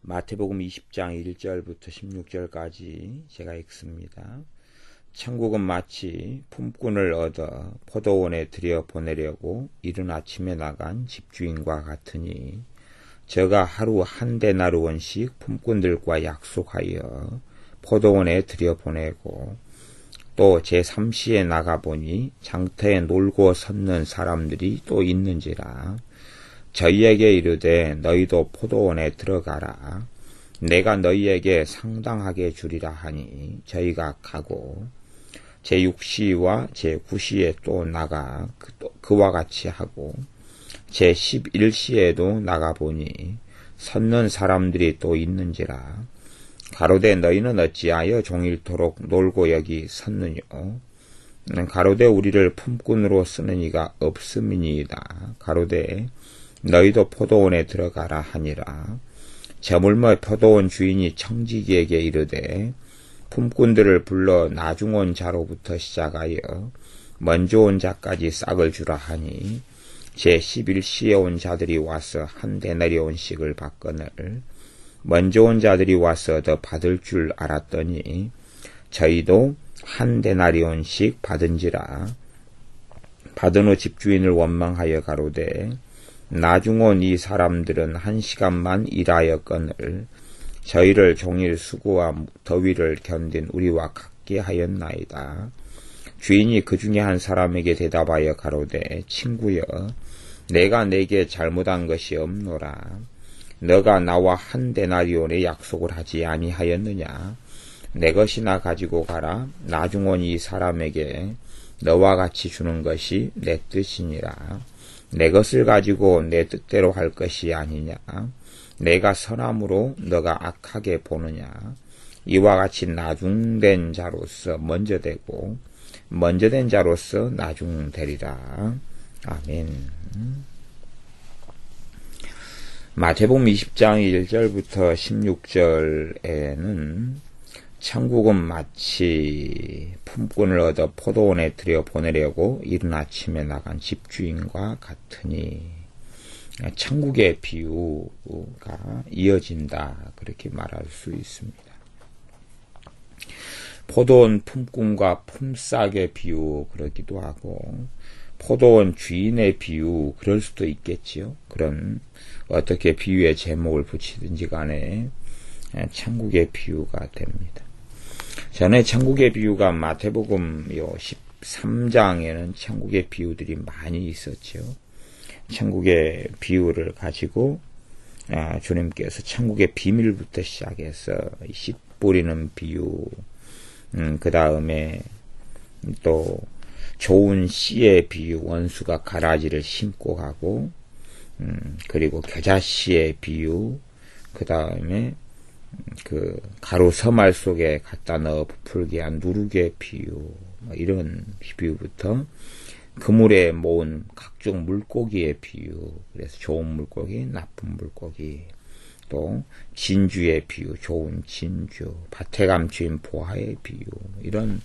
마태복음 20장 1절부터 16절까지 제가 읽습니다. 천국은 마치 품꾼을 얻어 포도원에 들여보내려고 이른 아침에 나간 집주인과 같으니 저가 하루 한 데나리온씩 품꾼들과 약속하여 포도원에 들여보내고 또 제3시에 나가보니 장터에 놀고 섰는 사람들이 또 있는지라 저희에게 이르되 너희도 포도원에 들어가라. 내가 너희에게 상당하게 주리라 하니 저희가 가고 제6시와 제9시에 또 나가 그와 같이 하고 제11시에도 나가보니 섰는 사람들이 또 있는지라 가로되 너희는 어찌하여 종일토록 놀고 여기 섰느뇨. 가로되 우리를 품꾼으로 쓰는 이가 없음이니이다. 가로되 너희도 포도원에 들어가라 하니라. 저물며 포도원 주인이 청지기에게 이르되 품꾼들을 불러 나중 온 자로부터 시작하여 먼저 온 자까지 싹을 주라 하니 제11시에 온 자들이 와서 한 데나리온씩을 받거늘 먼저 온 자들이 와서 더 받을 줄 알았더니 저희도 한 데나리온씩 받은지라. 받은 후 집주인을 원망하여 가로되 나중 온 이 사람들은 1시간만 일하였거늘 저희를 종일 수고와 더위를 견딘 우리와 같게 하였나이다. 주인이 그 중에 한 사람에게 대답하여 가로되 친구여 내가 내게 잘못한 것이 없노라. 너가 나와 한 데나리온의 약속을 하지 아니하였느냐. 내 것이나 가지고 가라. 나중 온 이 사람에게 너와 같이 주는 것이 내 뜻이니라. 내 것을 가지고 내 뜻대로 할 것이 아니냐. 내가 선함으로 너가 악하게 보느냐. 이와 같이 나중된 자로서 먼저 되고 먼저 된 자로서 나중되리라. 아멘. 마태복음 20장 1절부터 16절에는 천국은 마치 품꾼을 얻어 포도원에 들여보내려고 이른 아침에 나간 집주인과 같으니 천국의 비유가 이어진다 그렇게 말할 수 있습니다. 포도원 품꾼과 품삯의 비유 그러기도 하고 포도원 주인의 비유 그럴 수도 있겠지요. 그런 어떻게 비유의 제목을 붙이든지 간에 천국의 비유가 됩니다. 전에 천국의 비유가 마태복음 13장에는 천국의 비유들이 많이 있었죠. 천국의 비유를 가지고 주님께서 천국의 비밀부터 시작해서 씨 뿌리는 비유, 그 다음에 또 좋은 씨의 비유, 원수가 가라지를 심고 가고, 그리고 겨자씨의 비유, 그 다음에 그 가루 서말 속에 갖다 넣어 부풀게 한 누룩의 비유, 이런 비유부터 그물에 모은 각종 물고기의 비유, 그래서 좋은 물고기, 나쁜 물고기, 또 진주의 비유, 좋은 진주, 밭에 감추인 보화의 비유, 이런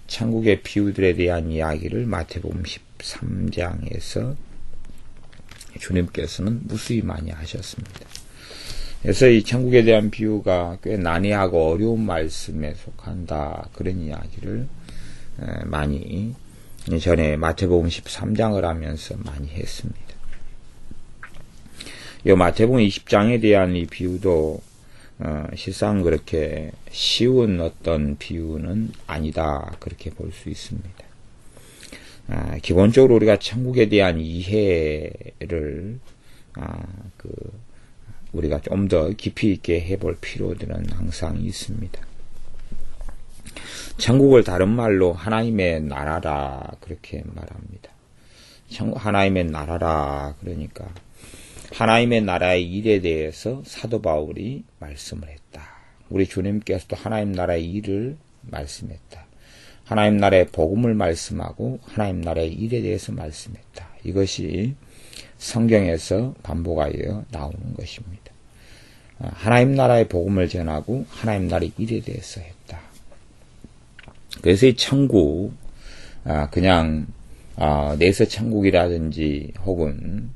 천국의 비유들에 대한 이야기를 마태복음 13장에서 주님께서는 무수히 많이 하셨습니다. 그래서 이 천국에 대한 비유가 꽤 난해하고 어려운 말씀에 속한다. 그런 이야기를 많이 전에 마태복음 13장을 하면서 많이 했습니다. 이 마태복음 20장에 대한 이 비유도 실상 그렇게 쉬운 어떤 비유는 아니다. 그렇게 볼 수 있습니다. 기본적으로 우리가 천국에 대한 이해를 우리가 좀 더 깊이 있게 해볼 필요들은 항상 있습니다. 천국을 다른 말로 하나님의 나라라 그렇게 말합니다. 하나님의 나라라 그러니까 하나님의 나라의 일에 대해서 사도 바울이 말씀을 했다. 우리 주님께서도 하나님 나라의 일을 말씀했다. 하나님 나라의 복음을 말씀하고 하나님 나라의 일에 대해서 말씀했다. 이것이 성경에서 반복하여 나오는 것입니다. 하나님 나라의 복음을 전하고 하나님 나라의 일에 대해서 했다. 그래서 이 천국, 그냥 내서 천국이라든지 혹은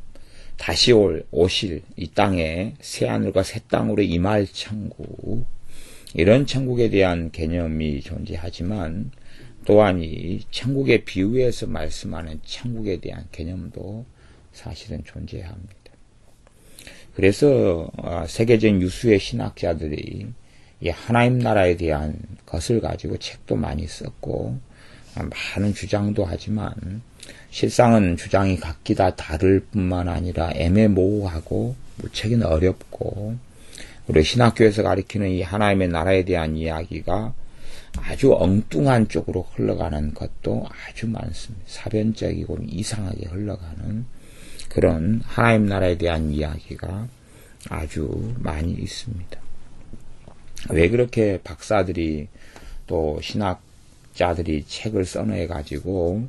다시 오실 이 땅에 새하늘과 새 땅으로 임할 천국, 이런 천국에 대한 개념이 존재하지만 또한 이 천국의 비유에서 말씀하는 천국에 대한 개념도 사실은 존재합니다. 그래서 세계적 유수의 신학자들이 이 하나님 나라에 대한 것을 가지고 책도 많이 썼고 많은 주장도 하지만 실상은 주장이 각기 다 다를 뿐만 아니라 애매모호하고 묻히기는 어렵고, 우리 신학교에서 가리키는 이 하나님의 나라에 대한 이야기가 아주 엉뚱한 쪽으로 흘러가는 것도 아주 많습니다. 사변적이고 이상하게 흘러가는 그런 하나님 나라에 대한 이야기가 아주 많이 있습니다. 왜 그렇게 박사들이 또 신학자들이 책을 써내가지고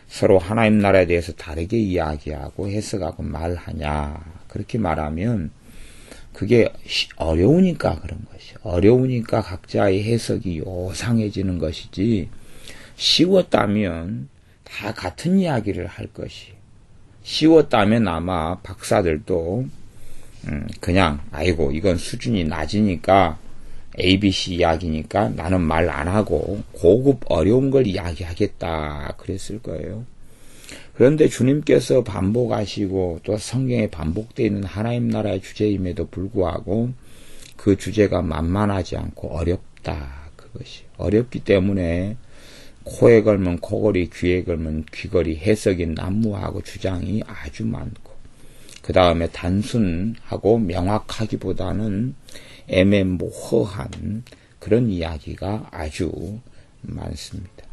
서로 하나님 나라에 대해서 다르게 이야기하고 해석하고 말하냐, 그렇게 말하면 그게 어려우니까 그런 것이, 어려우니까 각자의 해석이 요상해지는 것이지, 쉬웠다면 다 같은 이야기를 할 것이, 쉬웠다면 아마 박사들도 그냥 아이고 이건 수준이 낮으니까 ABC 이야기니까 나는 말 안 하고 고급 어려운 걸 이야기하겠다 그랬을 거예요. 그런데 주님께서 반복하시고 또 성경에 반복되어 있는 하나님 나라의 주제임에도 불구하고 그 주제가 만만하지 않고 어렵다. 그것이 어렵기 때문에 코에 걸면 코걸이, 귀에 걸면 귀걸이, 해석이 난무하고 주장이 아주 많고, 그 다음에 단순하고 명확하기보다는 애매모호한 그런 이야기가 아주 많습니다.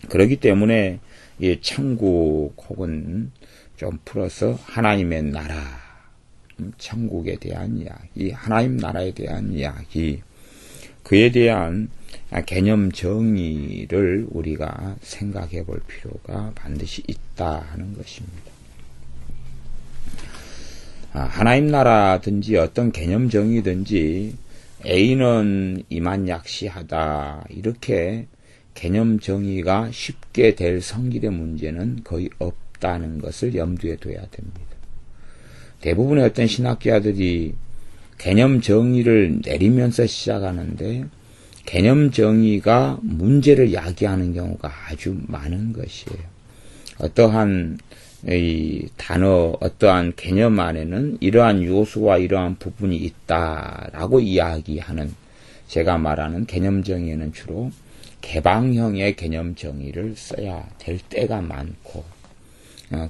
그렇기 때문에 이 천국 혹은 좀 풀어서 하나님의 나라, 천국에 대한 이야기, 하나님 나라에 대한 이야기, 그에 대한 개념 정의를 우리가 생각해 볼 필요가 반드시 있다 하는 것입니다. 하나님 나라든지 어떤 개념 정의든지 A는 이만약시하다, 이렇게 개념 정의가 쉽게 될 성질의 문제는 거의 없다는 것을 염두에 둬야 됩니다. 대부분의 어떤 신학자들이 개념 정의를 내리면서 시작하는데 개념 정의가 문제를 야기하는 경우가 아주 많은 것이에요. 어떠한 이 단어, 어떠한 개념 안에는 이러한 요소와 이러한 부분이 있다라고 이야기하는, 제가 말하는 개념 정의에는 주로 개방형의 개념 정의를 써야 될 때가 많고,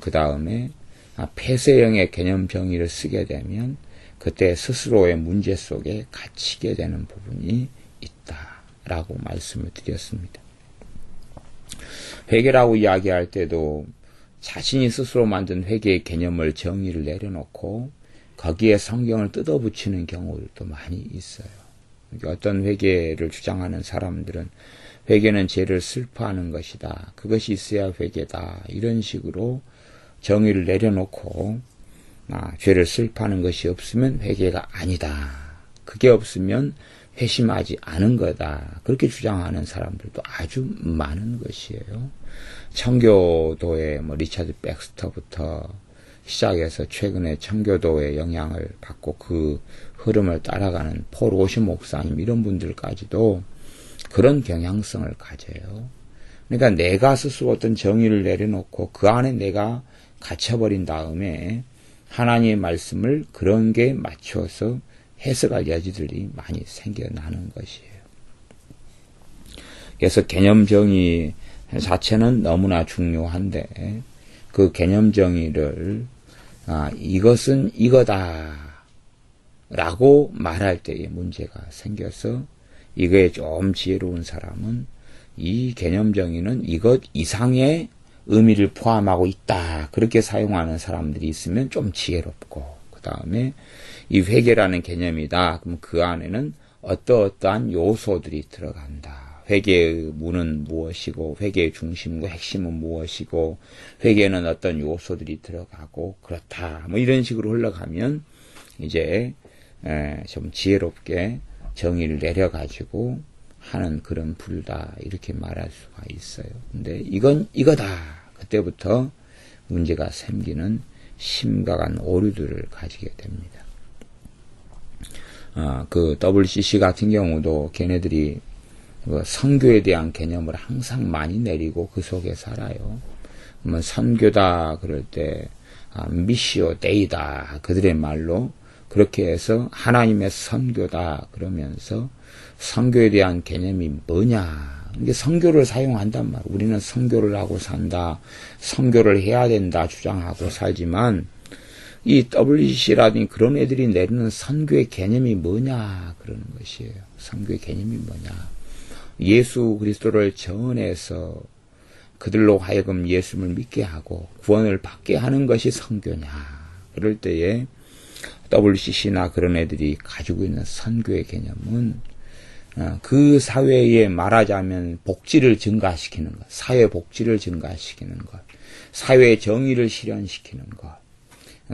그 다음에 폐쇄형의 개념 정의를 쓰게 되면 그때 스스로의 문제 속에 갇히게 되는 부분이 있다라고 말씀을 드렸습니다. 회개라고 이야기할 때도 자신이 스스로 만든 회개의 개념을 정의를 내려놓고 거기에 성경을 뜯어붙이는 경우도 많이 있어요. 어떤 회개를 주장하는 사람들은 회개는 죄를 슬퍼하는 것이다, 그것이 있어야 회개다, 이런 식으로 정의를 내려놓고 죄를 슬퍼하는 것이 없으면 회개가 아니다, 그게 없으면 회심하지 않은 거다, 그렇게 주장하는 사람들도 아주 많은 것이에요. 청교도의 리차드 백스터부터 시작해서 최근에 청교도의 영향을 받고 그 흐름을 따라가는 폴 오시 목사님, 이런 분들까지도 그런 경향성을 가져요. 그러니까 내가 스스로 어떤 정의를 내려놓고 그 안에 내가 갇혀버린 다음에 하나님의 말씀을 그런 게 맞춰서 해석할 여지들이 많이 생겨나는 것이에요. 그래서 개념 정의 자체는 너무나 중요한데 그 개념 정의를 이것은 이거다 라고 말할 때에 문제가 생겨서, 이거에 좀 지혜로운 사람은 이 개념 정의는 이것 이상의 의미를 포함하고 있다, 그렇게 사용하는 사람들이 있으면 좀 지혜롭고, 그 다음에 이 회개라는 개념이다, 그럼 그 안에는 어떠어떠한 요소들이 들어간다. 회개의 문은 무엇이고, 회개의 중심과 핵심은 무엇이고, 회개에는 어떤 요소들이 들어가고, 그렇다, 이런 식으로 흘러가면 이제 좀 지혜롭게 정의를 내려가지고 하는 그런 부류다, 이렇게 말할 수가 있어요. 근데 이건 이거다, 그때부터 문제가 생기는 심각한 오류들을 가지게 됩니다. 그 WCC 같은 경우도 걔네들이 선교에 대한 개념을 항상 많이 내리고 그 속에 살아요. 선교다 그럴 때 미시오 데이다 그들의 말로 그렇게 해서 하나님의 선교다 그러면서 선교에 대한 개념이 뭐냐 이게 선교를 사용한단 말이에요. 우리는 선교를 하고 산다, 선교를 해야 된다 주장하고 살지만 이 WCC라든지 그런 애들이 내리는 선교의 개념이 뭐냐 그러는 것이에요. 선교의 개념이 뭐냐, 예수 그리스도를 전해서 그들로 하여금 예수를 믿게 하고 구원을 받게 하는 것이 선교냐. 그럴 때에 WCC나 그런 애들이 가지고 있는 선교의 개념은 그 사회에 말하자면 복지를 증가시키는 것, 사회 복지를 증가시키는 것, 사회 정의를 실현시키는 것,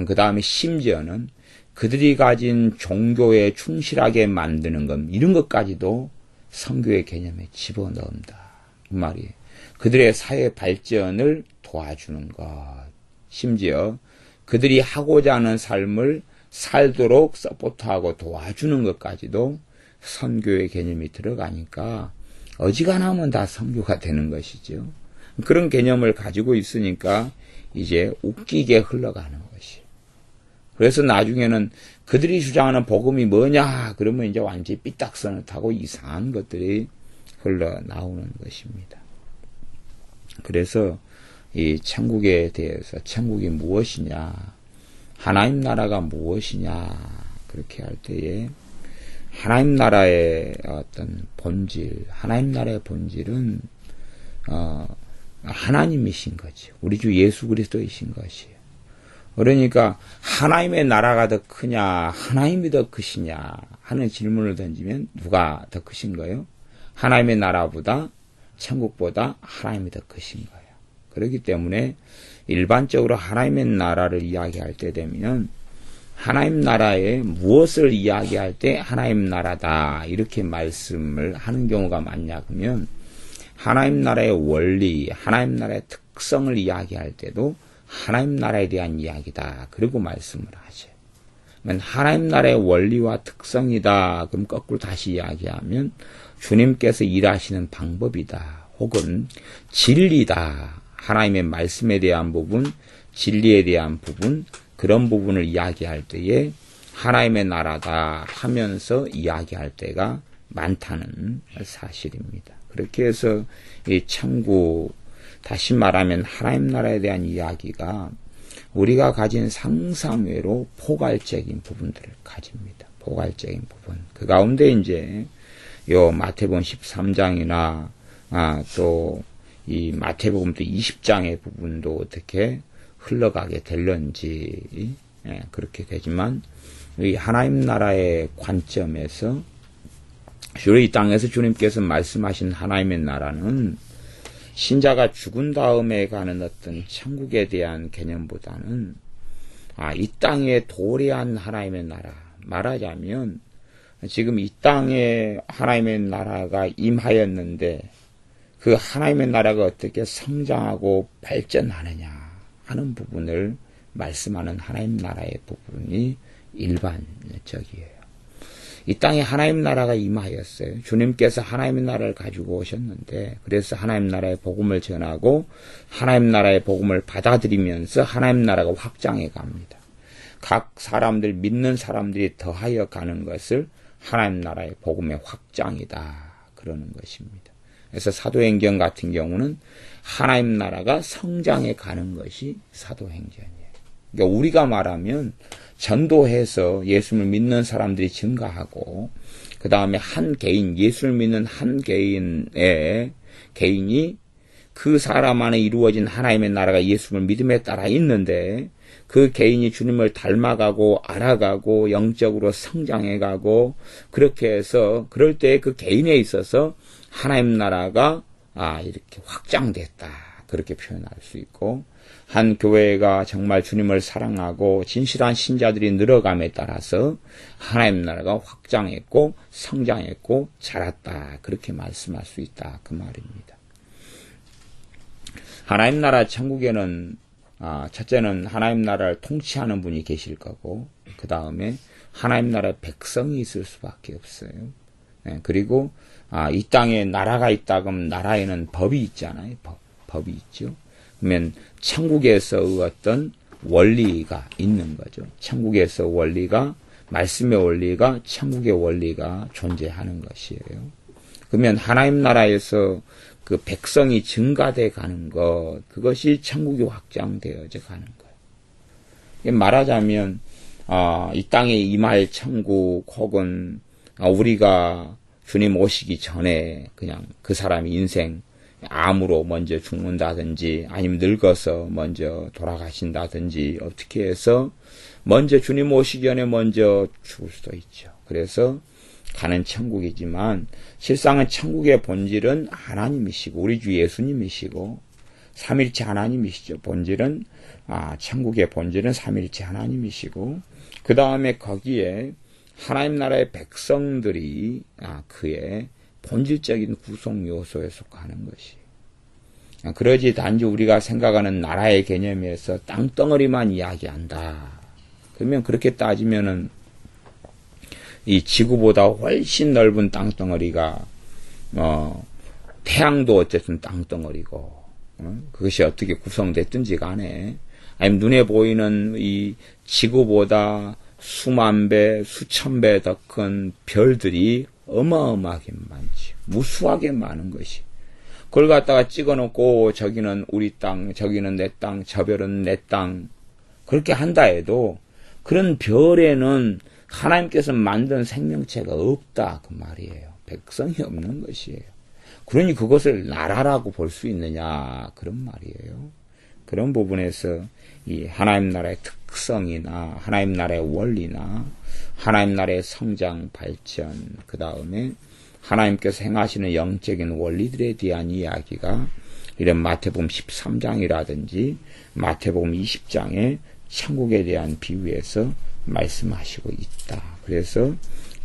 그 다음에 심지어는 그들이 가진 종교에 충실하게 만드는 것, 이런 것까지도 선교의 개념에 집어넣는다 그 말이에요. 그들의 사회 발전을 도와주는 것, 심지어 그들이 하고자 하는 삶을 살도록 서포트하고 도와주는 것까지도 선교의 개념이 들어가니까 어지간하면 다 선교가 되는 것이죠. 그런 개념을 가지고 있으니까 이제 웃기게 흘러가는 것이. 그래서 나중에는 그들이 주장하는 복음이 뭐냐 그러면 이제 완전히 삐딱선을 타고 이상한 것들이 흘러나오는 것입니다. 그래서 이 천국에 대해서 천국이 무엇이냐, 하나님 나라가 무엇이냐 그렇게 할 때에 하나님 나라의 어떤 본질, 하나님 나라의 본질은 하나님이신 거죠. 우리 주 예수 그리스도이신 것이에요. 그러니까 하나님의 나라가 더 크냐, 하나님이 더 크시냐 하는 질문을 던지면 누가 더 크신 거예요? 하나님의 나라보다, 천국보다 하나님이 더 크신 거예요. 그렇기 때문에 일반적으로 하나님의 나라를 이야기할 때 되면 하나님 나라에 무엇을 이야기할 때 하나님 나라다 이렇게 말씀을 하는 경우가 많냐 그러면 하나님 나라의 원리, 하나님 나라의 특성을 이야기할 때도 하나님 나라에 대한 이야기다 그리고 말씀을 하죠. 하나님 나라의 원리와 특성이다 그럼 거꾸로 다시 이야기하면 주님께서 일하시는 방법이다 혹은 진리다, 하나님의 말씀에 대한 부분, 진리에 대한 부분, 그런 부분을 이야기할 때에 하나님의 나라다 하면서 이야기할 때가 많다는 사실입니다. 그렇게 해서 이 천국, 다시 말하면 하나님 나라에 대한 이야기가 우리가 가진 상상 외로 포괄적인 부분들을 가집니다. 포괄적인 부분. 그 가운데 이제 요 마태복음 13장이나 또 이 마태복음 또 20장의 부분도 어떻게 흘러가게 될런지 그렇게 되지만 이 하나님 나라의 관점에서 주로 이 땅에서 주님께서 말씀하신 하나님의 나라는 신자가 죽은 다음에 가는 어떤 천국에 대한 개념보다는 이 땅에 도래한 하나님의 나라, 말하자면 지금 이 땅에 하나님의 나라가 임하였는데 그 하나님의 나라가 어떻게 성장하고 발전하느냐 하는 부분을 말씀하는 하나님 나라의 부분이 일반적이에요. 이 땅에 하나님 나라가 임하였어요. 주님께서 하나님의 나라를 가지고 오셨는데 그래서 하나님 나라의 복음을 전하고 하나님 나라의 복음을 받아들이면서 하나님 나라가 확장해 갑니다. 각 사람들, 믿는 사람들이 더하여 가는 것을 하나님 나라의 복음의 확장이다 그러는 것입니다. 그래서 사도행전 같은 경우는 하나님 나라가 성장해 가는 것이 사도행전이에요. 그러니까 우리가 말하면 전도해서 예수를 믿는 사람들이 증가하고 그 다음에 한 개인, 예수를 믿는 한 개인이 그 사람 안에 이루어진 하나님의 나라가 예수를 믿음에 따라 있는데 그 개인이 주님을 닮아가고 알아가고 영적으로 성장해가고 그렇게 해서 그럴 때 그 개인에 있어서 하나님 나라가 이렇게 확장됐다 그렇게 표현할 수 있고 한 교회가 정말 주님을 사랑하고 진실한 신자들이 늘어감에 따라서 하나님 나라가 확장했고 성장했고 자랐다 그렇게 말씀할 수 있다 그 말입니다. 하나님 나라 천국에는 첫째는 하나님 나라를 통치하는 분이 계실 거고, 그 다음에 하나님 나라의 백성이 있을 수밖에 없어요. 네, 그리고 이 땅에 나라가 있다 그러면 나라에는 법이 있잖아요. 법이 있죠. 그러면 천국에서 어떤 원리가 있는 거죠. 천국에서 원리가, 말씀의 원리가, 천국의 원리가 존재하는 것이에요. 그러면 하나님 나라에서 그 백성이 증가돼 가는 것, 그것이 천국이 확장되어져 가는 거예요. 말하자면 이 땅에 임할 천국, 혹은 우리가 주님 오시기 전에 그냥 그 사람이 인생 암으로 먼저 죽는다든지, 아니면 늙어서 먼저 돌아가신다든지, 어떻게 해서 먼저 주님 오시기 전에 먼저 죽을 수도 있죠. 그래서 가는 천국이지만 실상은 천국의 본질은 하나님이시고, 우리 주 예수님이시고, 삼일체 하나님이시죠. 본질은 천국의 본질은 삼일체 하나님이시고, 그 다음에 거기에 하나님 나라의 백성들이 그의 본질적인 구성 요소에 속하는 것이. 그러지 단지 우리가 생각하는 나라의 개념에서 땅덩어리만 이야기한다. 그러면 그렇게 따지면은 이 지구보다 훨씬 넓은 땅덩어리가 태양도 어쨌든 땅덩어리고, 그것이 어떻게 구성됐든지 간에, 아니면 눈에 보이는 이 지구보다 수만 배, 수천 배 더 큰 별들이 어마어마하게 많지. 무수하게 많은 것이. 그걸 갖다가 찍어놓고 저기는 우리 땅, 저기는 내 땅, 저 별은 내 땅. 그렇게 한다 해도 그런 별에는 하나님께서 만든 생명체가 없다 그 말이에요. 백성이 없는 것이에요. 그러니 그것을 나라라고 볼 수 있느냐 그런 말이에요. 그런 부분에서 이 하나님 나라의 특성이나 하나님 나라의 원리나 하나님 나라의 성장, 발전, 그 다음에 하나님께서 행하시는 영적인 원리들에 대한 이야기가 이런 마태복음 13장이라든지 마태복음 20장에 천국에 대한 비유에서 말씀하시고 있다. 그래서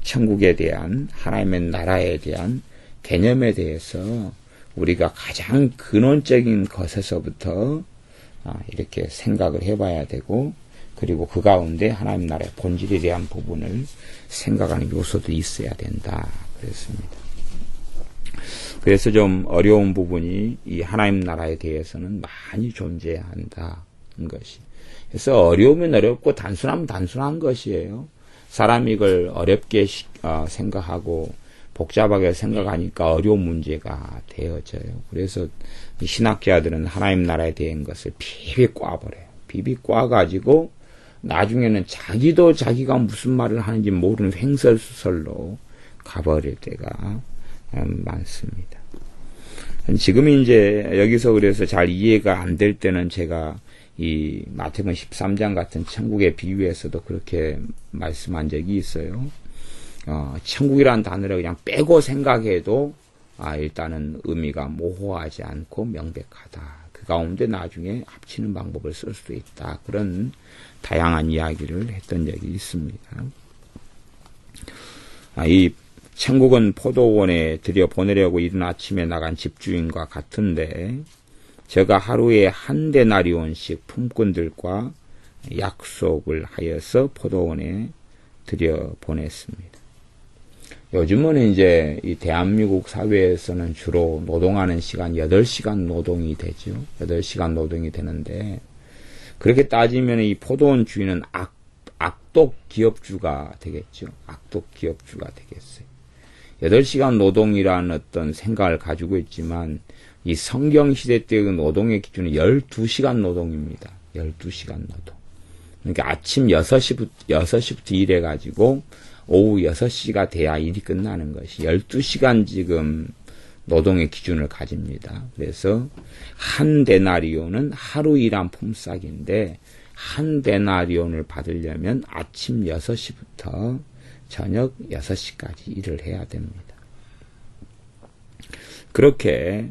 천국에 대한 하나님의 나라에 대한 개념에 대해서 우리가 가장 근원적인 것에서부터 이렇게 생각을 해봐야 되고, 그리고 그 가운데 하나님 나라의 본질에 대한 부분을 생각하는 요소도 있어야 된다. 그랬습니다. 그래서 좀 어려운 부분이 이 하나님 나라에 대해서는 많이 존재한다는 것이. 그래서 어려우면 어렵고 단순하면 단순한 것이에요. 사람이 이걸 어렵게 생각하고 복잡하게 생각하니까 어려운 문제가 되어져요. 그래서 신학자들은 하나님 나라에 대한 것을 비비 꽈버려요. 비비 꽈가지고 나중에는 자기도 자기가 무슨 말을 하는지 모르는 횡설수설로 가버릴 때가 많습니다. 지금 이제 여기서 그래서 잘 이해가 안 될 때는 제가 이 마태복음 13장 같은 천국의 비유에서도 그렇게 말씀한 적이 있어요. 천국이라는 단어를 그냥 빼고 생각해도 일단은 의미가 모호하지 않고 명백하다. 그 가운데 나중에 합치는 방법을 쓸 수도 있다. 그런 다양한 이야기를 했던 적이 있습니다. 이 천국은 포도원에 들여보내려고 이른 아침에 나간 집주인과 같은데, 저가 하루에 한 데나리온씩 품꾼들과 약속을 하여서 포도원에 들여보냈습니다. 요즘은 이제 이 대한민국 사회에서는 주로 노동하는 시간 8시간 노동이 되죠. 8시간 노동이 되는데, 그렇게 따지면 이 포도원 주인은 악독 기업주가 되겠죠. 악독 기업주가 되겠어요. 8시간 노동이라는 어떤 생각을 가지고 있지만, 이 성경시대 때의 노동의 기준은 12시간 노동입니다. 12시간 노동. 그러니까 아침 6시부터 일해가지고 오후 6시가 돼야 일이 끝나는 것이 12시간 지금 노동의 기준을 가집니다. 그래서 한 데나리온은 하루 일한 품삯인데, 한 데나리온을 받으려면 아침 6시부터 저녁 6시까지 일을 해야 됩니다. 그렇게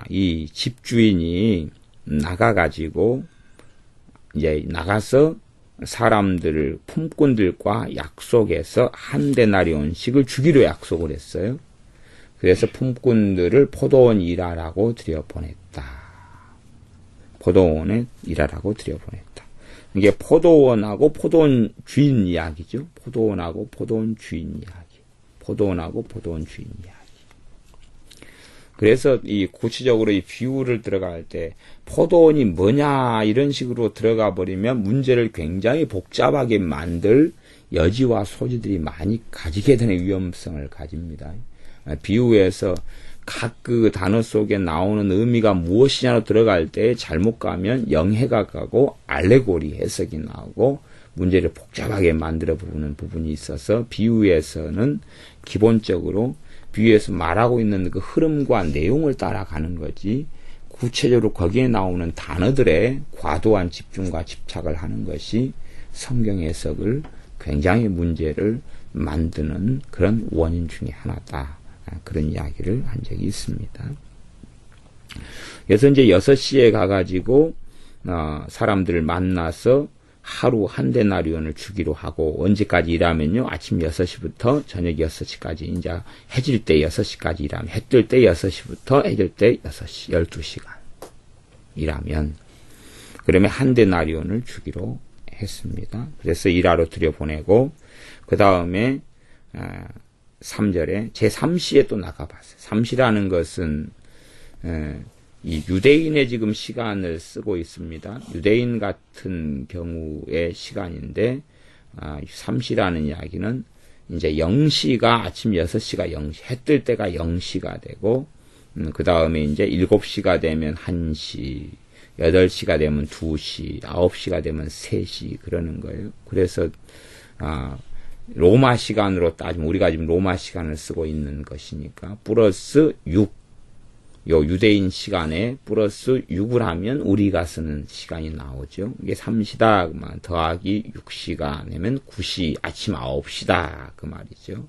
이 집주인이 나가가지고 이제 나가서 사람들을 품꾼들과 약속해서 한 데나리온씩을 주기로 약속을 했어요. 그래서 품꾼들을 포도원 일하라고 들여보냈다. 포도원에 일하라고 들여보냈다. 이게 포도원하고 포도원 주인 이야기죠. 포도원하고 포도원 주인 이야기. 포도원하고 포도원 주인 이야기. 그래서 이 구체적으로 이 비유를 들어갈 때 포도원이 뭐냐 이런 식으로 들어가 버리면 문제를 굉장히 복잡하게 만들 여지와 소지들이 많이 가지게 되는 위험성을 가집니다. 비유에서 각 그 단어 속에 나오는 의미가 무엇이냐로 들어갈 때 잘못 가면 영해가 가고 알레고리 해석이 나오고 문제를 복잡하게 만들어 보는 부분이 있어서 비유에서는 기본적으로 비유에서 말하고 있는 그 흐름과 내용을 따라가는 거지 구체적으로 거기에 나오는 단어들에 과도한 집중과 집착을 하는 것이 성경 해석을 굉장히 문제를 만드는 그런 원인 중에 하나다. 그런 이야기를 한 적이 있습니다. 그래서 이제 6시에 가가지고 사람들을 만나서 하루 한 데나리온을 주기로 하고 언제까지 일하면요. 아침 6시부터 저녁 6시까지 이제 해질 때 6시까지 일하면 해 뜰 때 6시부터 해질 때 6시 12시간 일하면 그러면 한 데나리온을 주기로 했습니다. 그래서 일하러 들여보내고 그 다음에 3절에 제3시에 또 나가봤어요. 3시라는 것은 이 유대인의 지금 시간을 쓰고 있습니다. 유대인 같은 경우의 시간인데 3시라는 이야기는 이제 0시가 아침 6시가 0시, 해 뜰 때가 0시가 되고 그 다음에 이제 7시가 되면 1시, 8시가 되면 2시, 9시가 되면 3시 그러는 거예요. 그래서 로마 시간으로 따지면 우리가 지금 로마 시간을 쓰고 있는 것이니까 플러스 6 요 유대인 시간에 플러스 6을 하면 우리가 쓰는 시간이 나오죠. 이게 3시다 더하기 6시가 되면 9시 아침 9시다 그 말이죠.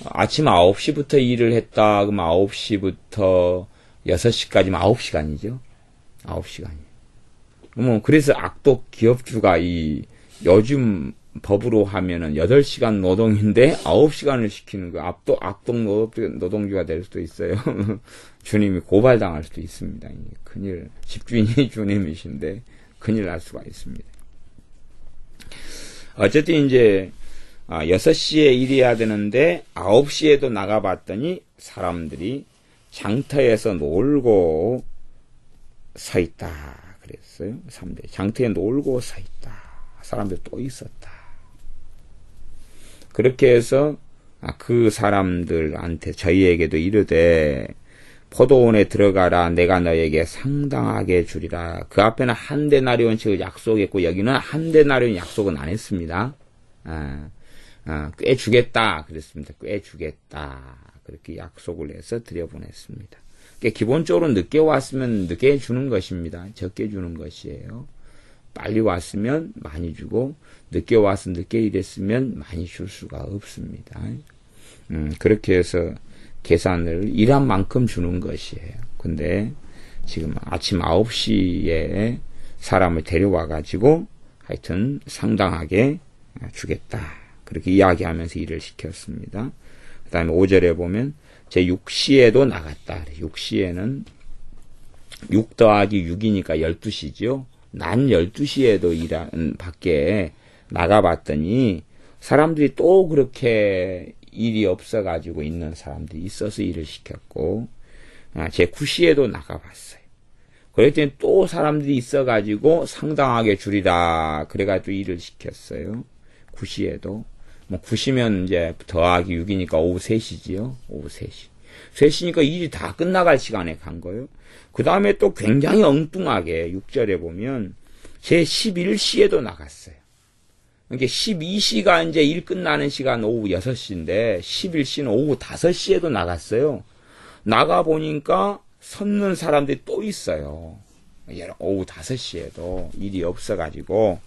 아침 9시부터 일을 했다 그럼 9시부터 6시까지면 9시간이죠. 9시간이. 그래서 악독 기업주가 이 요즘 법으로 하면은 8시간 노동인데 9시간을 시키는 거 악독 노동주가 될 수도 있어요. 주님이 고발당할 수도 있습니다. 큰일, 집주인이 주님이신데 큰일 날 수가 있습니다. 어쨌든 이제 6시에 일해야 되는데 9시에도 나가봤더니 사람들이 장터에서 놀고 서 있다 그랬어요. 장터에 놀고 서 있다. 사람들 또 있었다. 그렇게 해서 그 사람들한테 저희에게도 이르되 포도원에 들어가라 내가 너에게 상당하게 주리라. 그 앞에는 한 데나리온씩을 약속했고 여기는 한 데나리온 약속은 안 했습니다. 꽤 주겠다 그랬습니다. 꽤 주겠다 그렇게 약속을 해서 들여보냈습니다. 그러니까 기본적으로 늦게 왔으면 늦게 주는 것입니다. 적게 주는 것이에요. 빨리 왔으면 많이 주고 늦게 와서 늦게 일했으면 많이 줄 수가 없습니다. 그렇게 해서 계산을 일한 만큼 주는 것이에요. 근데 지금 아침 9시에 사람을 데려와 가지고 하여튼 상당하게 주겠다. 그렇게 이야기하면서 일을 시켰습니다. 그 다음에 5절에 보면 제 6시에도 나갔다. 6시에는 6 더하기 6이니까 12시죠. 난 12시에도 밖에 나가봤더니 사람들이 또 그렇게 일이 없어가지고 있는 사람들이 있어서 일을 시켰고 제 9시에도 나가봤어요. 그랬더니 또 사람들이 있어가지고 상당하게 줄이라 그래가지고 일을 시켰어요. 9시에도 9시면 이제 더하기 6이니까 오후 3시지요. 오후 3시. 3시니까 일이 다 끝나갈 시간에 간 거예요. 그 다음에 또 굉장히 엉뚱하게 6절에 보면 제 11시에도 나갔어요. 그러니까 12시가 이제 일 끝나는 시간 오후 6시인데 11시는 오후 5시에도 나갔어요. 나가보니까 섰는 사람들이 또 있어요. 오후 5시에도 일이 없어가지고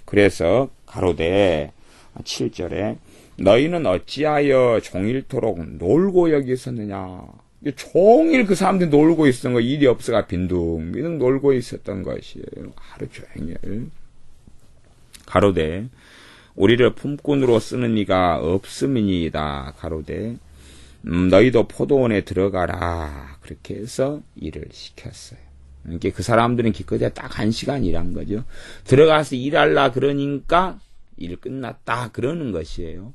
그래서 가로되 7절에 너희는 어찌하여 종일토록 놀고 여기 있었느냐. 종일 그 사람들이 놀고 있었던 거 일이 없어가 빈둥빈둥 놀고 있었던 것이에요. 하루 종일. 가로되 우리를 품꾼으로 쓰는 이가 없음이니이다. 가로되 너희도 포도원에 들어가라. 그렇게 해서 일을 시켰어요. 이렇게 그 사람들은 기껏해야 딱 1시간 일한 거죠. 들어가서 일할라 그러니까 일 끝났다 그러는 것이에요.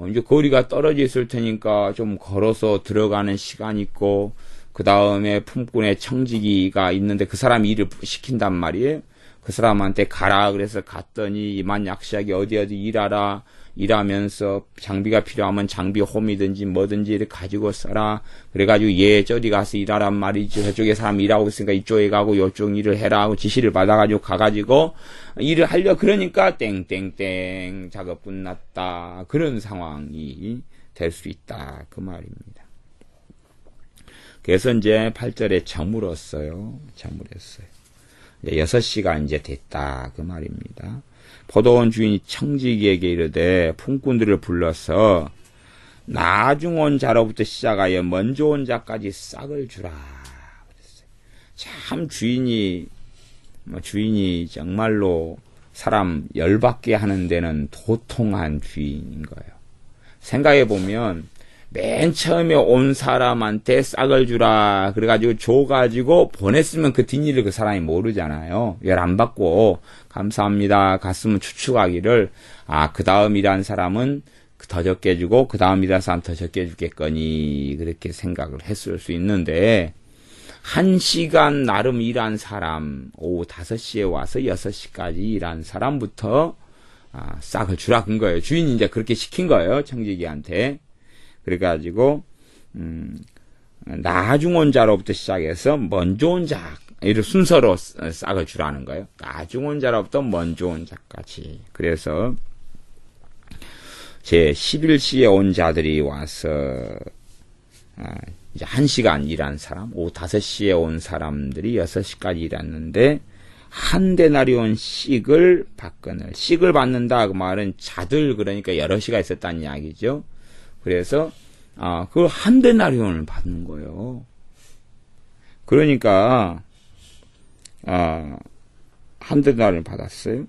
이제 거리가 떨어져 있을 테니까 좀 걸어서 들어가는 시간 있고, 그 다음에 품꾼의 청지기가 있는데 그 사람이 일을 시킨단 말이에요. 그 사람한테 가라 그래서 갔더니 이만 약시하게 어디 일하라, 일하면서 장비가 필요하면 장비 홈이든지 뭐든지 이렇게 가지고 써라. 그래가지고 저리 가서 일하란 말이죠. 저쪽에 사람 일하고 있으니까 이쪽에 가고 요쪽 일을 해라 하고 지시를 받아가지고 가가지고 일을 하려 그러니까 땡땡땡 작업 끝났다. 그런 상황이 될 수 있다. 그 말입니다. 그래서 이제 8절에 저물었어요. 6시가 이제 됐다. 그 말입니다. 포도원 주인이 청지기에게 이르되 품꾼들을 불러서 나중 온 자로부터 시작하여 먼저 온 자까지 싹을 주라. 그랬어요. 참 주인이 정말로 사람 열받게 하는 데는 도통한 주인인 거예요. 생각해 보면 맨 처음에 온 사람한테 싹을 주라 그래가지고 줘가지고 보냈으면 그 뒷일을 그 사람이 모르잖아요. 열 안 받고 감사합니다 갔으면 추측하기를 그 다음 일한 사람은 더 적게 주고 그 다음 일한 사람 더 적게 주겠거니 그렇게 생각을 했을 수 있는데, 1시간 나름 일한 사람 오후 5시에 와서 6시까지 일한 사람부터 싹을 주라 큰 거예요. 주인이 이제 그렇게 시킨 거예요. 청지기한테. 그래가지고 나중 온 자로부터 시작해서 먼저 온 자, 이를 순서로 싹을 주라는 거예요. 나중 온 자로부터 먼저 온 자까지. 그래서 제 11시에 온 자들이 와서 이제 1시간 일한 사람, 오후 5시에 온 사람들이 6시까지 일했는데 한 데나리온 씩을 받거늘. 씩을 받는다 그 말은 자들, 그러니까 여럿이가 있었다는 이야기죠. 그래서 그 한 데나리온을 받는 거예요. 그러니까 한 데나리온을 받았어요.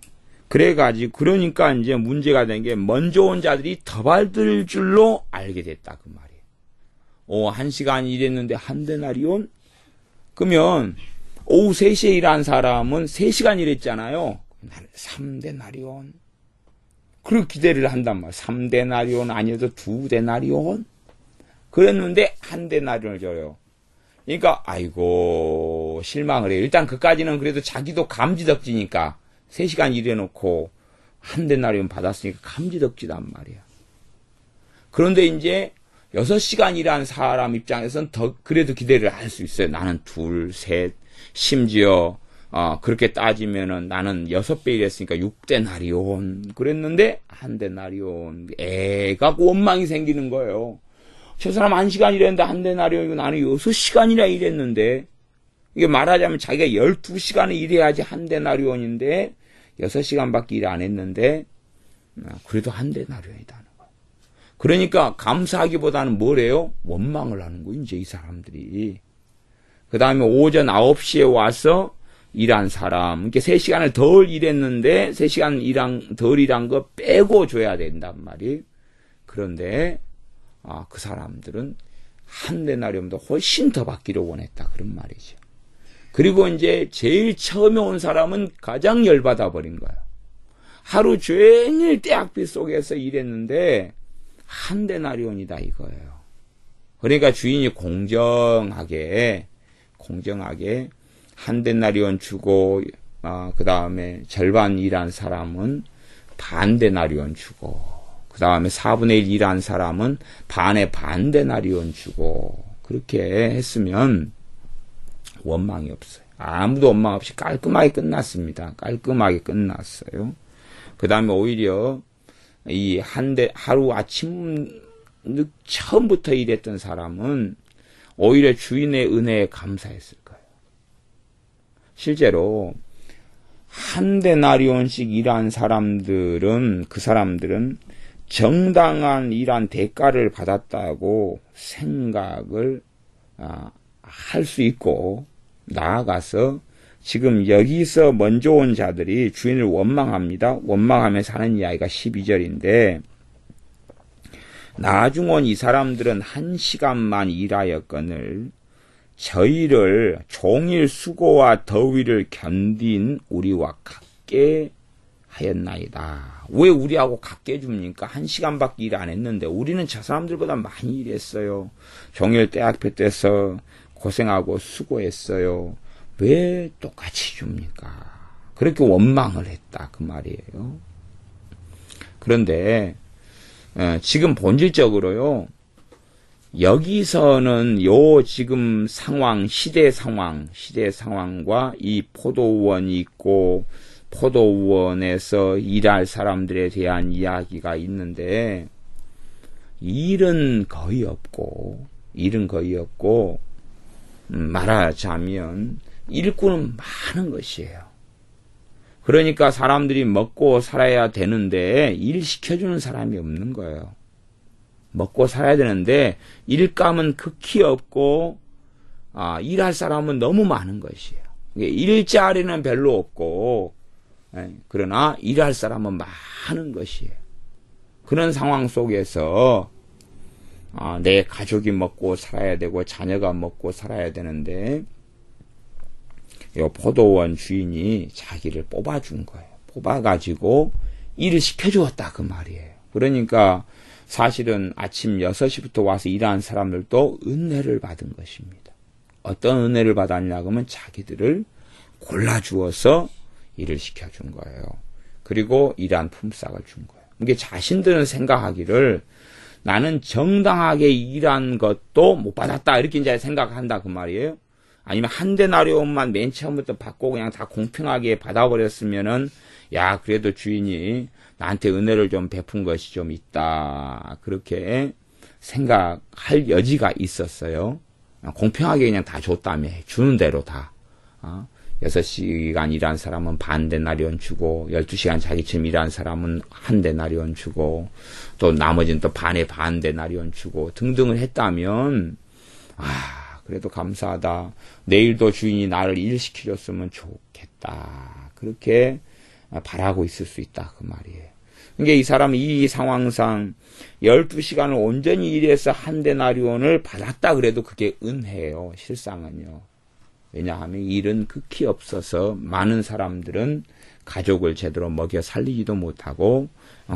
그러니까 이제 문제가 된 게 먼저 온 자들이 더 받을 줄로 알게 됐다 그 말이에요. 1시간 일했는데 한 데나리온? 그러면 오후 3시에 일한 사람은 3시간 일했잖아요. 3데나리온. 그리고 기대를 한단 말이에요. 3데나리온 아니어도 2데나리온? 그랬는데 한 데나리온을 줘요. 그러니까 아이고 실망을 해요. 일단 그까지는 그래도 자기도 감지덕지니까 3시간 일해놓고 한 데나리온 받았으니까 감지덕지단 말이야. 그런데 이제 6시간 일한 사람 입장에서는 더 그래도 기대를 할 수 있어요. 나는 2, 3, 심지어 그렇게 따지면은 나는 6배 일했으니까 6데나리온 그랬는데 한 데나리온. 애가 원망이 생기는 거예요. 저 사람 1시간 일했는데 한 데나리온이고 나는 6시간이나 일했는데, 이게 말하자면 자기가 12시간을 일해야지 한 데나리온인데 6시간밖에 일 안 했는데 그래도 한 데나리온이다. 그러니까 감사하기보다는 뭐래요? 원망을 하는 거예요, 이제 이 사람들이. 그 다음에 오전 9시에 와서 일한 사람, 이렇게 3시간을 덜 일했는데 3시간 덜 일한 거 빼고 줘야 된단 말이에요. 그런데 그 사람들은 한 데나리온보다 훨씬 더 받기를 원했다 그런 말이죠. 그리고 이제 제일 처음에 온 사람은 가장 열받아 버린 거예요. 하루 종일 떼약빛 속에서 일했는데 한 데나리온이다 이거예요. 그러니까 주인이 공정하게 한 데나리온 주고 그 다음에 절반 일한 사람은 반 데나리온 주고, 그 다음에 4분의 1 일한 사람은 반에 반 데나리온 주고, 그렇게 했으면 원망이 없어요. 아무도 원망 없이 깔끔하게 끝났습니다. 깔끔하게 끝났어요. 그 다음에 오히려 하루 아침 처음부터 일했던 사람은 오히려 주인의 은혜에 감사했을 거예요. 실제로 한 데나리온씩 일한 사람들은, 그 사람들은 정당한 일한 대가를 받았다고 생각을 할 수 있고, 나아가서 지금 여기서 먼저 온 자들이 주인을 원망합니다. 원망하면서 하는 이야기가 12절인데, 나중 온 이 사람들은 1시간만 일하였거늘 저희를 종일 수고와 더위를 견딘 우리와 같게 하였나이다. 왜 우리하고 같게 해줍니까? 1시간밖에 일 안 했는데 우리는 저 사람들보다 많이 일했어요. 종일 때 앞에 떼서 고생하고 수고했어요. 왜 똑같이 줍니까? 그렇게 원망을 했다 그 말이에요. 그런데 지금 본질적으로요. 여기서는 요 지금 상황, 시대 상황과 이 포도원이 있고 포도원에서 일할 사람들에 대한 이야기가 있는데 일은 거의 없고 말하자면 일꾼은 많은 것이에요. 그러니까 사람들이 먹고 살아야 되는데 일 시켜주는 사람이 없는 거예요. 먹고 살아야 되는데 일감은 극히 없고 일할 사람은 너무 많은 것이에요. 일자리는 별로 없고 그러나 일할 사람은 많은 것이에요. 그런 상황 속에서 내 가족이 먹고 살아야 되고 자녀가 먹고 살아야 되는데 이 포도원 주인이 자기를 뽑아준 거예요. 뽑아가지고 일을 시켜주었다 그 말이에요. 그러니까 사실은 아침 6시부터 와서 일하는 사람들도 은혜를 받은 것입니다. 어떤 은혜를 받았냐 그러면 자기들을 골라주어서 일을 시켜준 거예요. 그리고 일한 품삯을 준 거예요. 이게 자신들은 생각하기를 나는 정당하게 일한 것도 못 받았다 이렇게 이제 생각한다 그 말이에요. 아니면 한 데나리온만 맨 처음부터 받고 그냥 다 공평하게 받아버렸으면은 야 그래도 주인이 나한테 은혜를 좀 베푼 것이 좀 있다 그렇게 생각할 여지가 있었어요. 공평하게 그냥 다 줬다며 주는 대로 다 6시간 일한 사람은 반 데나리온 주고 12시간 자기처럼 일한 사람은 한 데나리온 주고 또 나머지는 또 반에 반 데나리온 주고 등등을 했다면 그래도 감사하다. 내일도 주인이 나를 일시켜줬으면 좋겠다. 그렇게 바라고 있을 수 있다. 그 말이에요. 그러니까 이 사람은 이 상황상 12시간을 온전히 일해서 한 데나리온을 받았다 그래도 그게 은혜예요. 실상은요. 왜냐하면 일은 극히 없어서 많은 사람들은 가족을 제대로 먹여 살리지도 못하고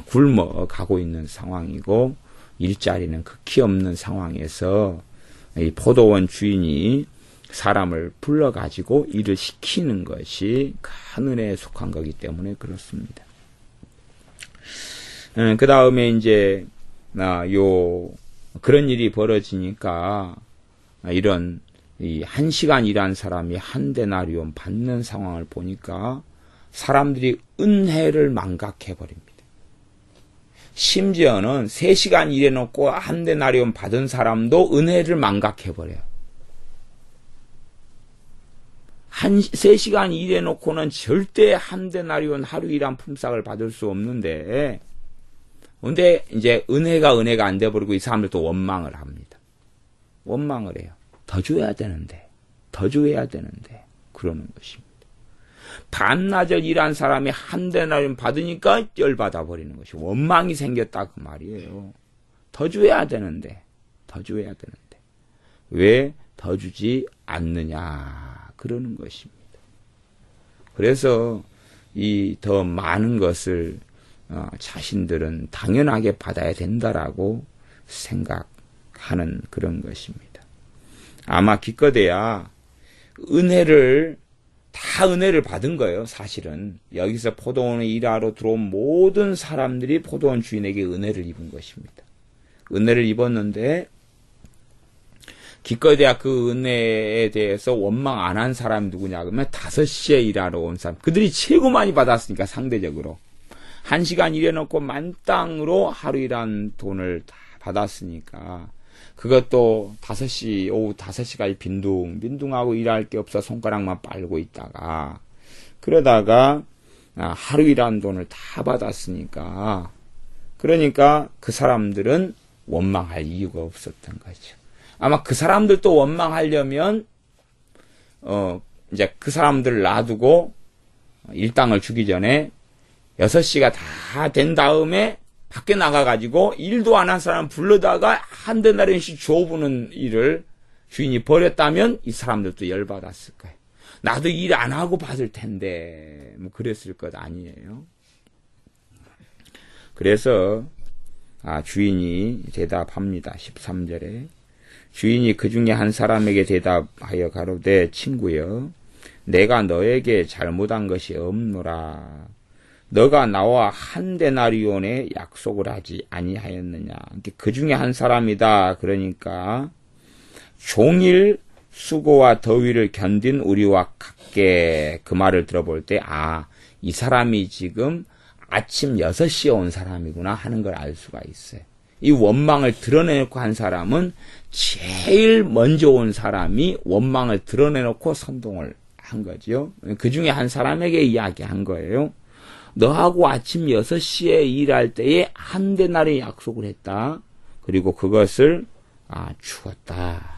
굶어 가고 있는 상황이고 일자리는 극히 없는 상황에서 이 포도원 주인이 사람을 불러가지고 일을 시키는 것이 큰 은혜에 속한 거기 때문에 그렇습니다. 그 다음에 이제, 그런 일이 벌어지니까, 이런, 1시간 일한 사람이 한 데나리온 받는 상황을 보니까 사람들이 은혜를 망각해버립니다. 심지어는 3시간 일해놓고 한 데나리온 받은 사람도 은혜를 망각해버려요. 3시간 일해놓고는 절대 한 데나리온 하루 일한 품삯을 받을 수 없는데, 근데 이제 은혜가 안 돼버리고 이 사람들도 원망을 합니다. 원망을 해요. 더 줘야 되는데, 그러는 것입니다. 반나절 일한 사람이 한 데나리온 받으니까 열받아 버리는 것이 원망이 생겼다 그 말이에요. 더 줘야 되는데 왜 더 주지 않느냐 그러는 것입니다. 그래서 이 더 많은 것을 자신들은 당연하게 받아야 된다라고 생각하는 그런 것입니다. 아마 기껏해야 은혜를 받은 거예요. 사실은 여기서 포도원에 일하러 들어온 모든 사람들이 포도원 주인에게 은혜를 입은 것입니다. 은혜를 입었는데 기껏해야 그 은혜에 대해서 원망 안 한 사람이 누구냐 그러면 5시에 일하러 온 사람. 그들이 최고 많이 받았으니까 상대적으로 1시간 일해놓고 만땅으로 하루 일한 돈을 다 받았으니까 그것도 오후 5시까지 빈둥하고 일할 게 없어 손가락만 빨고 있다가 그러다가 하루 일한 돈을 다 받았으니까 그러니까 그 사람들은 원망할 이유가 없었던 거죠. 아마 그 사람들도 원망하려면 이제 그 사람들을 놔두고 일당을 주기 전에 6시가 다 된 다음에 밖에 나가가지고 일도 안 한 사람 불러다가 한 데나리온씩 줘보는 일을 주인이 버렸다면 이 사람들도 열받았을 거예요. 나도 일 안 하고 받을 텐데 뭐 그랬을 것 아니에요. 그래서 주인이 대답합니다. 13절에 주인이 그 중에 한 사람에게 대답하여 가로되 친구여 내가 너에게 잘못한 것이 없노라. 너가 나와 한 데나리온의 약속을 하지 아니하였느냐. 그 중에 한 사람이다. 그러니까 종일 수고와 더위를 견딘 우리와 같게 그 말을 들어볼 때 이 사람이 지금 아침 6시에 온 사람이구나 하는 걸 알 수가 있어요. 이 원망을 드러내놓고 한 사람은 제일 먼저 온 사람이 원망을 드러내놓고 선동을 한 거죠. 그 중에 한 사람에게 이야기한 거예요. 너하고 아침 6시에 일할 때에 한 데나리 약속을 했다. 그리고 그것을 주었다.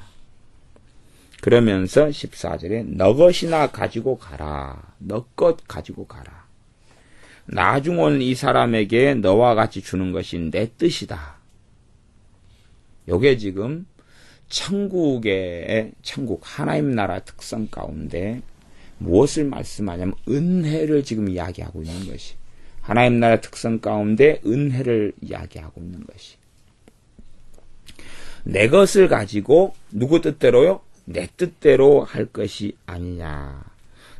그러면서 14절에 너 것이나 가지고 가라. 너 것 가지고 가라. 나중 온 이 사람에게 너와 같이 주는 것이 내 뜻이다. 요게 지금 천국 하나님 나라 특성 가운데 무엇을 말씀하냐면 은혜를 지금 이야기하고 있는 것이. 하나님 나라 특성 가운데 은혜를 이야기하고 있는 것이. 내 것을 가지고 누구 뜻대로요? 내 뜻대로 할 것이 아니냐.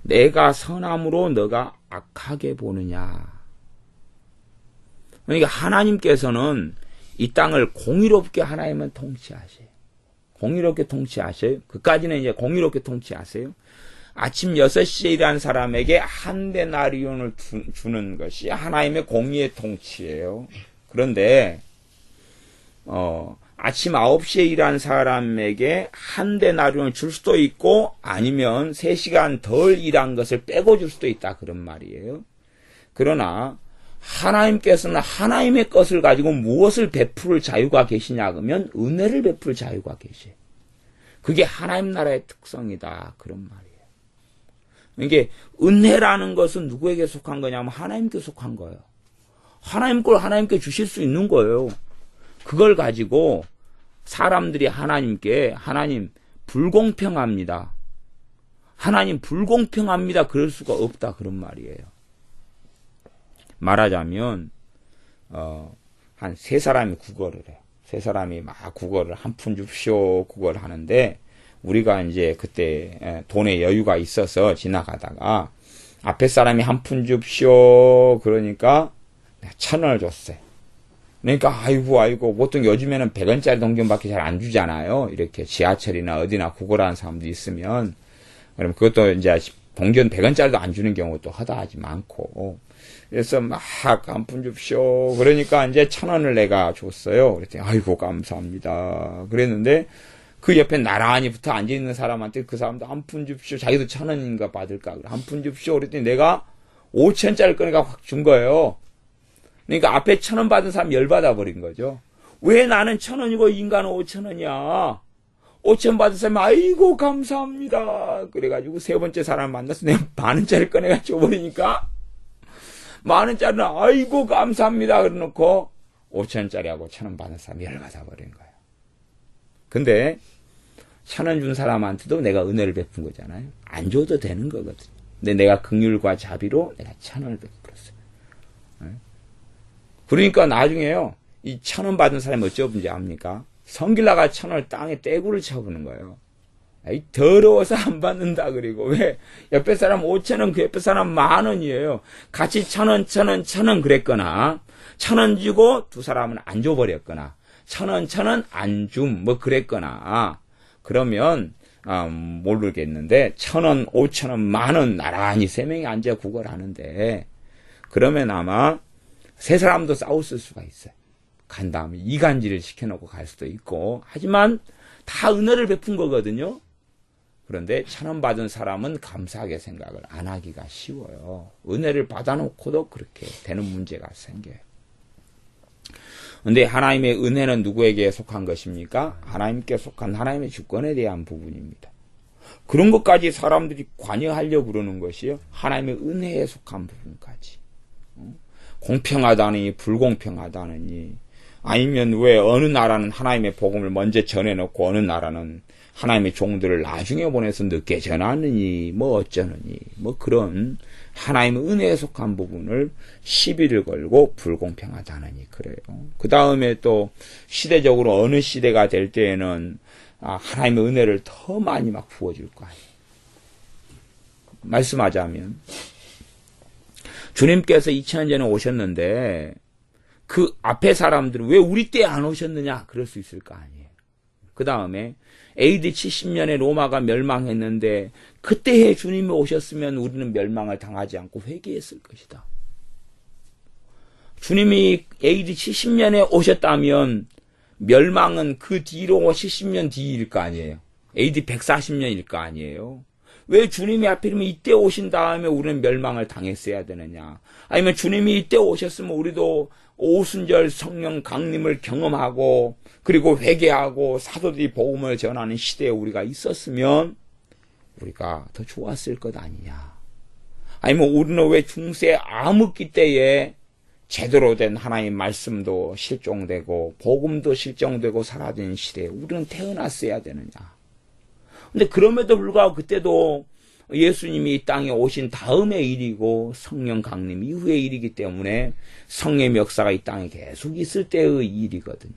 내가 선함으로 너가 악하게 보느냐. 그러니까 하나님께서는 이 땅을 공의롭게 하나님은 통치하세요. 공의롭게 통치하세요. 그까지는 이제 공의롭게 통치하세요. 아침 6시에 일하는 사람에게 한 데나리온을 주는 것이 하나님의 공의의 통치예요. 그런데 아침 9시에 일하는 사람에게 한 데나리온을 줄 수도 있고 아니면 3시간 덜 일한 것을 빼고 줄 수도 있다 그런 말이에요. 그러나 하나님께서는 하나님의 것을 가지고 무엇을 베풀 자유가 계시냐 그러면 은혜를 베풀 자유가 계셔요. 그게 하나님 나라의 특성이다 그런 말이에요. 이게 은혜라는 것은 누구에게 속한 거냐면 하나님께 속한 거예요. 하나님 걸 하나님께 주실 수 있는 거예요. 그걸 가지고 사람들이 하나님께 하나님 불공평합니다. 하나님 불공평합니다. 그럴 수가 없다 그런 말이에요. 말하자면 한 3사람이 국어를 해요. 3사람이 막 국어를 한 푼 줍쇼 국어를 하는데 우리가 이제 그때 돈에 여유가 있어서 지나가다가 앞에 사람이 한 푼 줍쇼 그러니까 1,000원을 줬어요. 그러니까 아이고 보통 요즘에는 100원짜리 동전밖에 잘 안 주잖아요. 이렇게 지하철이나 어디나 구걸하는 사람도 있으면 그럼 그것도 이제 동전 100원짜리도 안 주는 경우도 허다하지 많고 그래서 막 한 푼 줍쇼 그러니까 이제 1,000원을 내가 줬어요. 그랬더니 아이고 감사합니다. 그랬는데 그 옆에 나란히 붙어 앉아있는 사람한테 그 사람도 한 푼 줍쇼 자기도 1,000원인가 받을까 한 푼 줍쇼 그랬더니 내가 5,000원짜리 꺼내가 확 준 거예요. 그러니까 앞에 1,000원 받은 사람 열받아 버린 거죠. 왜 나는 1,000원이고 인간은 5,000원이야. 5,000원 받은 사람이 아이고 감사합니다. 그래가지고 3번째 사람 만나서 내가 10,000원짜리 꺼내가 줘버리니까 10,000원짜리는 아이고 감사합니다. 그래놓고 5,000원짜리하고 1,000원 받은 사람이 열받아 버린 거예요. 근데 1,000원 준 사람한테도 내가 은혜를 베푼 거잖아요. 안 줘도 되는 거거든요. 근데 내가 긍휼과 자비로 내가 1,000원을 베풀었어요. 그러니까 나중에요. 이 1,000원 받은 사람이 어쩌는지 압니까? 성길라가 1,000원을 땅에 떼구를 쳐보는 거예요. 아이, 더러워서 안 받는다 그리고 왜 옆에 사람 5,000원 그 옆에 사람 10,000원이에요. 같이 1,000원 그랬거나 1,000원 주고 두 사람은 안 줘버렸거나 1,000원 안 줌 뭐 그랬거나 그러면 모르겠는데 1,000원 5,000원 10,000원 나란히 3명이 앉아 구걸 하는데 그러면 아마 3사람도 싸웠을 수가 있어요. 간 다음에 이간질을 시켜놓고 갈 수도 있고 하지만 다 은혜를 베푼 거거든요. 그런데 1,000원 받은 사람은 감사하게 생각을 안 하기가 쉬워요. 은혜를 받아놓고도 그렇게 되는 문제가 생겨요. 그런데 하나님의 은혜는 누구에게 속한 것입니까? 하나님께 속한 하나님의 주권에 대한 부분입니다. 그런 것까지 사람들이 관여하려고 그러는 것이요. 하나님의 은혜에 속한 부분까지. 공평하다느니 불공평하다느니 아니면 왜 어느 나라는 하나님의 복음을 먼저 전해놓고 어느 나라는 하나님의 종들을 나중에 보내서 늦게 전하느니 뭐 어쩌느니 뭐 그런 하나님의 은혜에 속한 부분을 시비를 걸고 불공평하다느니 그래요. 그 다음에 또 시대적으로 어느 시대가 될 때에는 하나님의 은혜를 더 많이 막 부어줄 거 아니에요. 말씀하자면 주님께서 2000년 전에 오셨는데 그 앞에 사람들은 왜 우리 때 안 오셨느냐 그럴 수 있을 거 아니에요. 그 다음에 AD 70년에 로마가 멸망했는데 그때에 주님이 오셨으면 우리는 멸망을 당하지 않고 회개했을 것이다. 주님이 AD 70년에 오셨다면 멸망은 그 뒤로 70년 뒤일 거 아니에요. AD 140년일 거 아니에요. 왜 주님이 하필이면 이때 오신 다음에 우리는 멸망을 당했어야 되느냐. 아니면 주님이 이때 오셨으면 우리도 오순절 성령 강림을 경험하고 그리고 회개하고 사도들이 복음을 전하는 시대에 우리가 있었으면 우리가 더 좋았을 것 아니냐. 아니면 우리는 왜 중세 암흑기 때에 제대로 된 하나님의 말씀도 실종되고 복음도 실종되고 사라진 시대에 우리는 태어났어야 되느냐. 근데 그럼에도 불구하고 그때도 예수님이 이 땅에 오신 다음의 일이고 성령 강림 이후의 일이기 때문에 성령의 역사가 이 땅에 계속 있을 때의 일이거든요.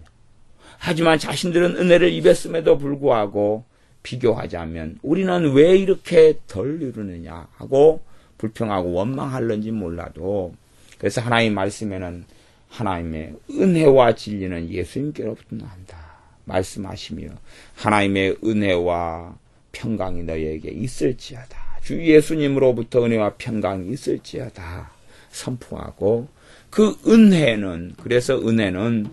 하지만 자신들은 은혜를 입었음에도 불구하고 비교하자면 우리는 왜 이렇게 덜 이루느냐 하고 불평하고 원망할는지 몰라도 그래서 하나님 말씀에는 하나님의 은혜와 진리는 예수님께로부터 난다 말씀하시며 하나님의 은혜와 평강이 너희에게 있을지어다. 주 예수님으로부터 은혜와 평강이 있을지어다 선포하고 그 은혜는 그래서 은혜는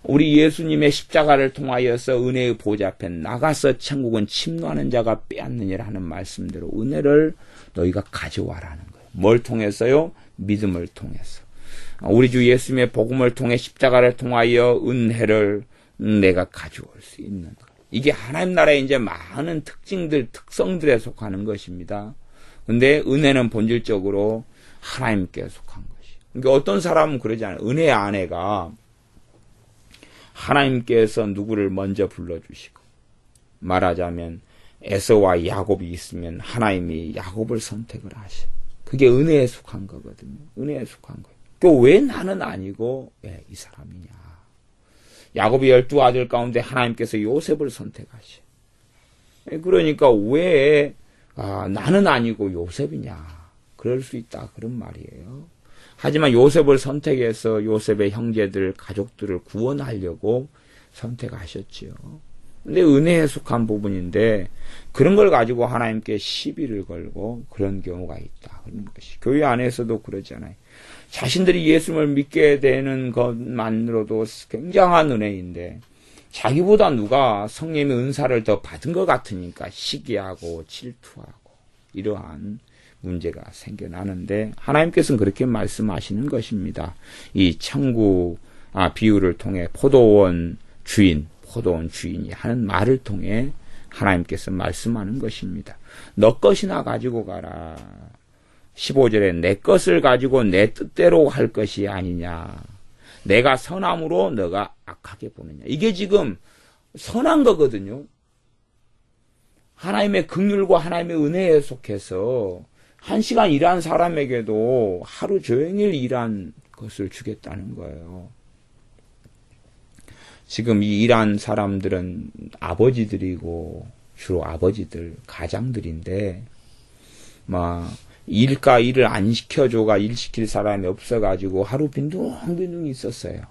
우리 예수님의 십자가를 통하여서 은혜의 보좌 앞에 나가서 천국은 침노하는 자가 빼앗느니라 하는 말씀대로 은혜를 너희가 가져와라는 거예요. 뭘 통해서요? 믿음을 통해서. 우리 주 예수님의 복음을 통해 십자가를 통하여 은혜를 내가 가져올 수 있는 거예요. 이게 하나님 나라의 이제 많은 특성들에 속하는 것입니다. 근데 은혜는 본질적으로 하나님께 속한 것이에요. 그러니까 어떤 사람은 그러지 않아요. 은혜의 아내가 하나님께서 누구를 먼저 불러주시고 말하자면 에서와 야곱이 있으면 하나님이 야곱을 선택을 하셔. 그게 은혜에 속한 거거든요. 은혜에 속한 거예요. 그 왜 나는 아니고 왜 이 사람이냐. 야곱이 12아들 가운데 하나님께서 요셉을 선택하셔. 그러니까 왜 나는 아니고 요셉이냐. 그럴 수 있다. 그런 말이에요. 하지만 요셉을 선택해서 요셉의 형제들, 가족들을 구원하려고 선택하셨지요. 근데 은혜에 속한 부분인데 그런 걸 가지고 하나님께 시비를 걸고 그런 경우가 있다. 그런 것이. 교회 안에서도 그러잖아요. 자신들이 예수님을 믿게 되는 것만으로도 굉장한 은혜인데 자기보다 누가 성령의 은사를 더 받은 것 같으니까 시기하고 질투하고 이러한 문제가 생겨나는데 하나님께서는 그렇게 말씀하시는 것입니다. 이 천국 비유를 통해 포도원 주인이 하는 말을 통해 하나님께서 말씀하는 것입니다. 너 것이나 가지고 가라. 15절에 내 것을 가지고 내 뜻대로 할 것이 아니냐. 내가 선함으로 너가 악하게 보느냐. 이게 지금 선한 거거든요. 하나님의 긍휼과 하나님의 은혜에 속해서 1시간 일한 사람에게도 하루 종일 일한 것을 주겠다는 거예요. 지금 이 일한 사람들은 아버지들이고 주로 아버지들, 가장들인데 일과 일을 안 시켜줘가 일 시킬 사람이 없어가지고 하루 빈둥빈둥 있었어요.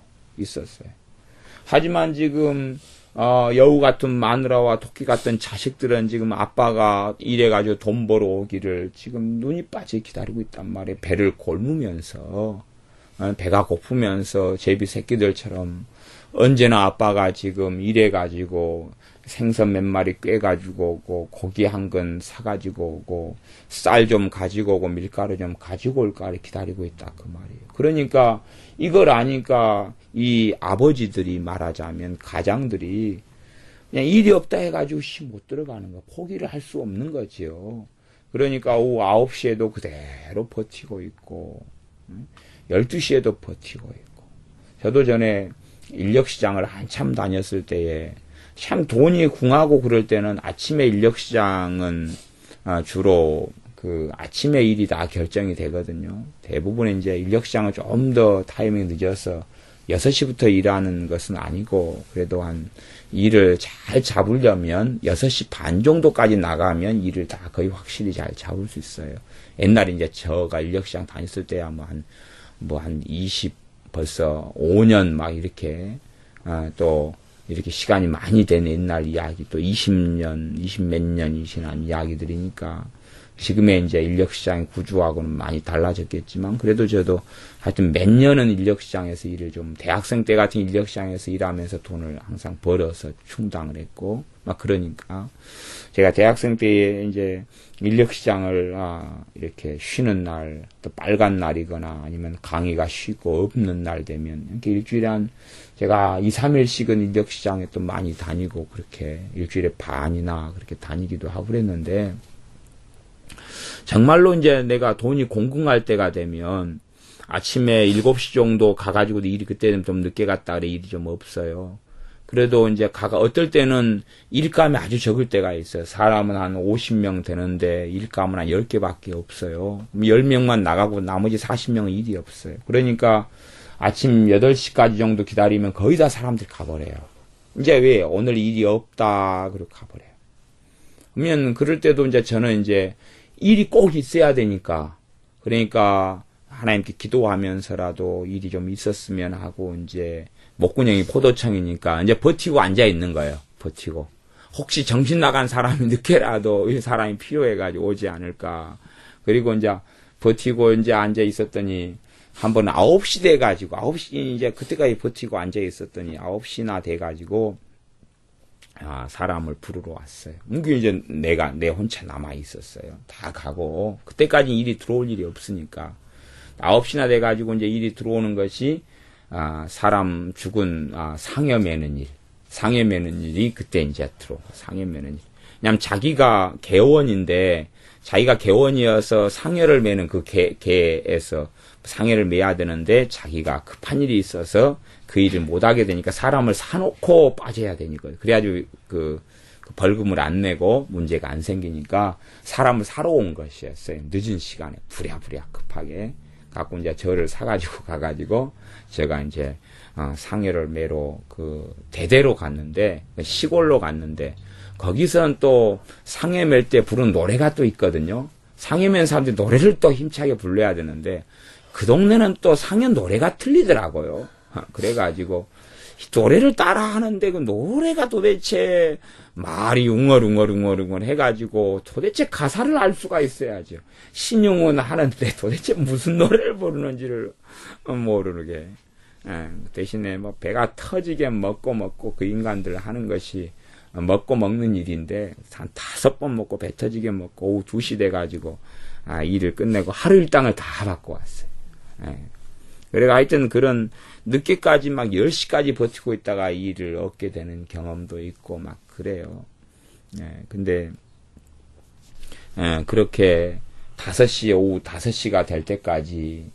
하지만 지금 여우 같은 마누라와 토끼 같은 자식들은 지금 아빠가 일해가지고 돈 벌어오기를 지금 눈이 빠져 기다리고 있단 말이에요. 배를 골무면서 배가 고프면서 제비 새끼들처럼 언제나 아빠가 지금 일해가지고 생선 몇 마리 꿰가지고 오고 고기 한 근 사가지고 오고 쌀 좀 가지고 오고 밀가루 좀 가지고 올까 기다리고 있다 그 말이에요. 그러니까 이걸 아니까 이 아버지들이 말하자면 가장들이 그냥 일이 없다 해가지고 못 들어가는 거 포기를 할 수 없는 거지요. 그러니까 오후 9시에도 그대로 버티고 있고 12시에도 버티고 있고 저도 전에 인력시장을 한참 다녔을 때에 참 돈이 궁하고 그럴 때는 아침에 인력시장은 주로 그 아침에 일이 다 결정이 되거든요. 대부분 이제 인력시장은 좀 더 타이밍이 늦어서 6시부터 일하는 것은 아니고 그래도 한 일을 잘 잡으려면 6시 반 정도까지 나가면 일을 다 거의 확실히 잘 잡을 수 있어요. 옛날에 이제 저가 인력시장 다녔을 때야 한 벌써 5년 막 이렇게, 또 이렇게 시간이 많이 된 옛날 이야기, 또 20 몇 년이 지난 이야기들이니까 지금의 이제 인력시장의 구조하고는 많이 달라졌겠지만 그래도 저도 하여튼 몇 년은 인력시장에서 일을 좀 대학생 때 같은 인력시장에서 일하면서 돈을 항상 벌어서 충당을 했고 막 그러니까 제가 대학생 때에 이제 인력시장을 이렇게 쉬는 날, 또 빨간 날이거나 아니면 강의가 쉬고 없는 날 되면 이렇게 일주일에 제가 2, 3일씩은 인력시장에 또 많이 다니고 그렇게 일주일에 반이나 그렇게 다니기도 하고 그랬는데 정말로 이제 내가 돈이 공급할 때가 되면 아침에 7시 정도 가가지고 일이 그때는 좀 늦게 갔다 그래 일이 좀 없어요. 그래도 이제 어떨 때는 일감이 아주 적을 때가 있어요. 사람은 한 50명 되는데 일감은 한 10개밖에 없어요. 10명만 나가고 나머지 40명은 일이 없어요. 그러니까 아침 8시까지 정도 기다리면 거의 다 사람들이 가버려요. 이제 왜? 오늘 일이 없다. 그러고 가버려요. 그러면 그럴 때도 이제 저는 이제 일이 꼭 있어야 되니까 그러니까 하나님께 기도하면서라도 일이 좀 있었으면 하고 이제 목구멍이 포도청이니까 이제 버티고 앉아 있는 거예요. 버티고 혹시 정신 나간 사람이 늦게라도 이 사람이 필요해가지고 오지 않을까. 그리고 이제 버티고 이제 앉아 있었더니 한번 9시 돼가지고 9시 이제 그때까지 버티고 앉아 있었더니 9시나 돼가지고 사람을 부르러 왔어요. 그게 이제 내 혼자 남아 있었어요. 다 가고 그때까지 일이 들어올 일이 없으니까 9시나 돼가지고 이제 일이 들어오는 것이 사람 죽은 상여 매는 일, 상여 매는 일이 그때 이제 들어오고 상여 매는 일. 왜냐면 자기가 개원인데 자기가 개원이어서 상여를 매는 그 개에서 상여를 매야 되는데 자기가 급한 일이 있어서 그 일을 못하게 되니까 사람을 사놓고 빠져야 되니까 그래가지고 그 벌금을 안 내고 문제가 안 생기니까 사람을 사러 온 것이었어요. 늦은 시간에 부랴부랴 급하게 갖고 이제 저를 사가지고 가가지고 제가 이제 상여를 매러 그 대대로 갔는데 시골로 갔는데 거기서는 또 상여 맬 때 부르는 노래가 또 있거든요. 상여 맨 사람들이 노래를 또 힘차게 불러야 되는데 그 동네는 또 상여 노래가 틀리더라고요. 그래가지고 노래를 따라 하는데 그 노래가 도대체 말이 웅얼웅얼 해가지고 도대체 가사를 알 수가 있어야죠. 신용은 하는데 도대체 무슨 노래를 부르는지를 모르게. 대신에 뭐 배가 터지게 먹고 그 인간들 하는 것이 먹고 먹는 일인데 한 5번 먹고 배 터지게 먹고 오후 2시 돼가지고 일을 끝내고 하루 일당을 다 받고 왔어요. 그래가 하여튼 그런 늦게까지 막 10시까지 버티고 있다가 일을 얻게 되는 경험도 있고 막 그래요. 근데 그렇게 오후 5시가 될 때까지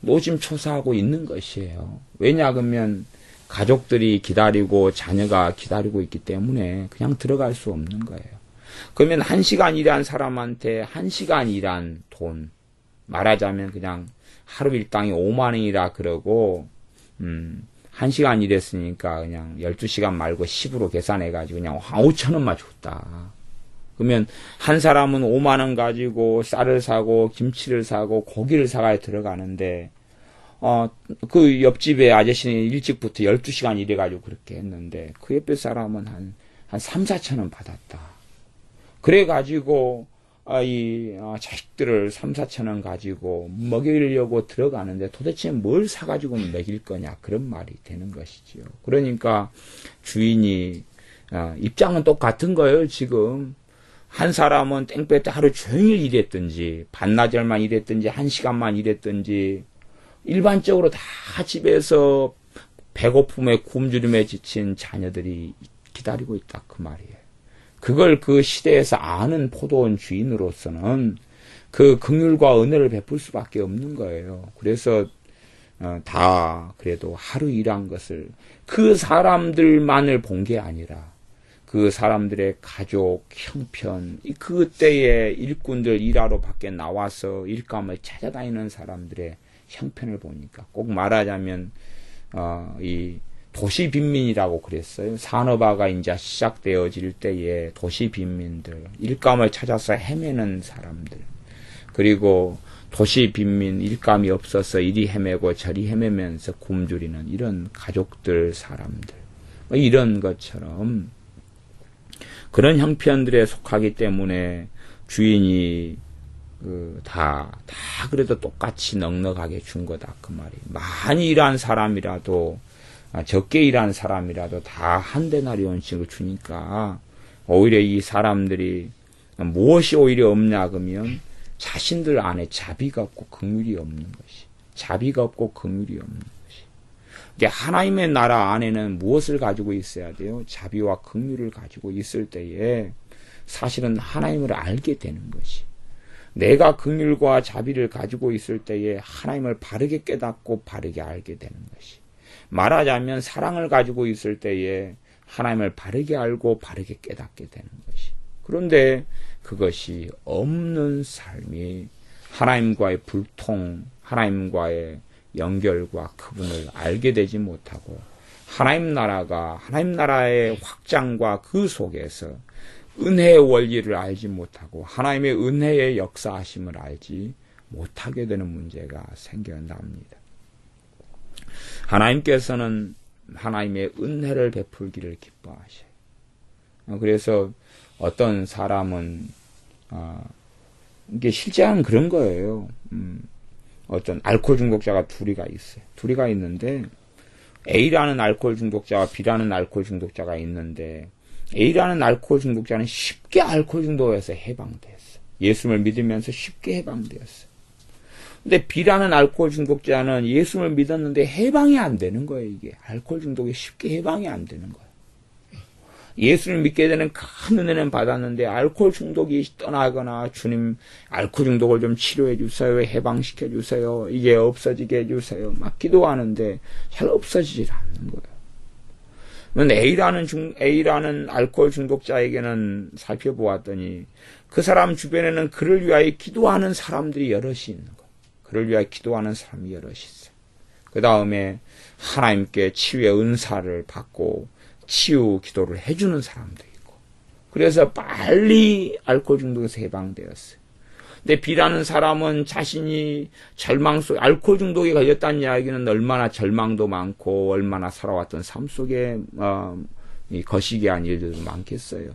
노심초사하고 있는 것이에요. 왜냐 그러면 가족들이 기다리고 자녀가 기다리고 있기 때문에 그냥 들어갈 수 없는 거예요. 그러면 1시간 일한 사람한테 1시간 일한 돈 말하자면 그냥 하루 일당이 5만 원이라 그러고 1시간 일했으니까 그냥 12시간 말고 10으로 계산해가지고 그냥 5천 원만 줬다. 그러면 한 사람은 5만 원 가지고 쌀을 사고 김치를 사고 고기를 사가야 들어가는데 그 옆집에 아저씨는 일찍부터 12시간 일해가지고 그렇게 했는데 그 옆에 사람은 한 3, 4천 원 받았다. 그래가지고 자식들을 3, 4천 원 가지고 먹이려고 들어가는데 도대체 뭘 사가지고 먹일 거냐 그런 말이 되는 것이지요. 그러니까 주인이 입장은 똑같은 거예요. 지금 한 사람은 땡볕에 하루 종일 일했든지 반나절만 일했든지 1시간만 일했든지 일반적으로 다 집에서 배고픔에 굶주림에 지친 자녀들이 기다리고 있다 그 말이에요. 그걸 그 시대에서 아는 포도원 주인으로서는 그 긍휼과 은혜를 베풀 수밖에 없는 거예요. 그래서 다 그래도 하루 일한 것을 그 사람들만을 본 게 아니라 그 사람들의 가족, 형편, 그때의 일꾼들 일하러 밖에 나와서 일감을 찾아다니는 사람들의 형편을 보니까 꼭 말하자면 이 도시 빈민이라고 그랬어요. 산업화가 이제 시작되어질 때에 도시 빈민들, 일감을 찾아서 헤매는 사람들, 그리고 도시 빈민, 일감이 없어서 이리 헤매고 저리 헤매면서 굶주리는 이런 가족들, 사람들, 이런 것처럼 그런 형편들에 속하기 때문에 주인이 다 그래도 똑같이 넉넉하게 준 거다 그 말이에요. 많이 일한 사람이라도 적게 일한 사람이라도 다 한 데나리온씩을 주니까 오히려 이 사람들이 무엇이 오히려 없냐 그러면 자신들 안에 자비가 없고 긍휼이 없는 것이, 자비가 없고 긍휼이 없는 것이. 이게 하나님의 나라 안에는 무엇을 가지고 있어야 돼요? 자비와 긍휼을 가지고 있을 때에 사실은 하나님을 알게 되는 것이. 내가 긍휼과 자비를 가지고 있을 때에 하나님을 바르게 깨닫고 바르게 알게 되는 것이. 말하자면 사랑을 가지고 있을 때에 하나님을 바르게 알고 바르게 깨닫게 되는 것이. 그런데 그것이 없는 삶이 하나님과의 불통, 하나님과의 연결과 그분을 알게 되지 못하고 하나님 나라의 확장과 그 속에서 은혜의 원리를 알지 못하고 하나님의 은혜의 역사하심을 알지 못하게 되는 문제가 생겨납니다. 하나님께서는 하나님의 은혜를 베풀기를 기뻐하셔요. 그래서 어떤 사람은 이게 실제는 그런 거예요. 어떤 알코올 중독자가 둘이가 있어요. 둘이가 있는데 A라는 알코올 중독자와 B라는 알코올 중독자가 있는데 A라는 알코올 중독자는 쉽게 알코올 중독에서 해방되었어요. 예수를 믿으면서 쉽게 해방되었어요. 근데 B라는 알코올 중독자는 예수를 믿었는데 해방이 안 되는 거예요. 이게 알코올 중독이 쉽게 해방이 안 되는 거예요. 예수를 믿게 되는 큰 은혜는 받았는데 알코올 중독이 떠나거나 주님 알코올 중독을 좀 치료해 주세요. 해방시켜 주세요. 이게 없어지게 해 주세요. 막 기도하는데 잘 없어지질 않는 거예요. A라는 알코올 중독자에게는 살펴보았더니 그 사람 주변에는 그를 위하여 기도하는 사람들이 여럿이 있는 거예요. 그를 위하여 기도하는 사람이 여럿이 있어요. 그 다음에 하나님께 치유의 은사를 받고 치유 기도를 해주는 사람도 있고 그래서 빨리 알코올 중독에서 해방되었어요. 근데 B라는 사람은 자신이 절망 속에 알코올 중독에 걸렸다는 이야기는 얼마나 절망도 많고 얼마나 살아왔던 삶 속에 거시기한 일들도 많겠어요.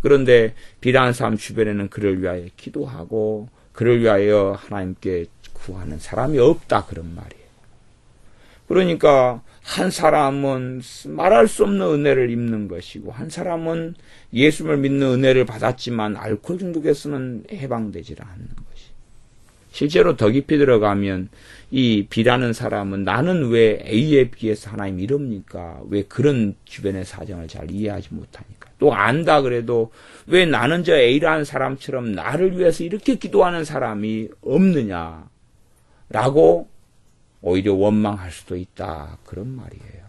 그런데 B라는 사람 주변에는 그를 위하여 기도하고 그를 위하여 하나님께 구하는 사람이 없다 그런 말이에요. 그러니까 한 사람은 말할 수 없는 은혜를 입는 것이고 한 사람은 예수를 믿는 은혜를 받았지만 알코올 중독에서는 해방되지 않는 것이. 실제로 더 깊이 들어가면 이 B라는 사람은 나는 왜 A에 비해서 하나님 이럽니까? 왜 그런 주변의 사정을 잘 이해하지 못하니까. 또 안다 그래도 왜 나는 저 A라는 사람처럼 나를 위해서 이렇게 기도하는 사람이 없느냐라고 오히려 원망할 수도 있다. 그런 말이에요.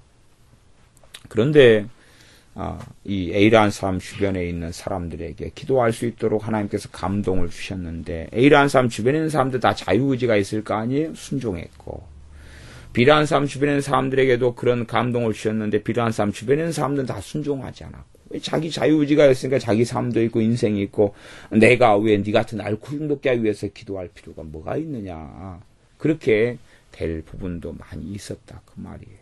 그런데 이 A라는 사람 주변에 있는 사람들에게 기도할 수 있도록 하나님께서 감동을 주셨는데 A라는 사람 주변에 있는 사람들 다 자유의지가 있을 거 아니에요? 순종했고 B라는 사람 주변에 있는 사람들에게도 그런 감동을 주셨는데 B라는 사람 주변에 있는 사람들은 다 순종하지 않았고 자기 자유의지가 있으니까 자기 삶도 있고 인생이 있고 내가 왜 네 같은 알코올 중독자 위해서 기도할 필요가 뭐가 있느냐. 그렇게 될 부분도 많이 있었다 그 말이에요.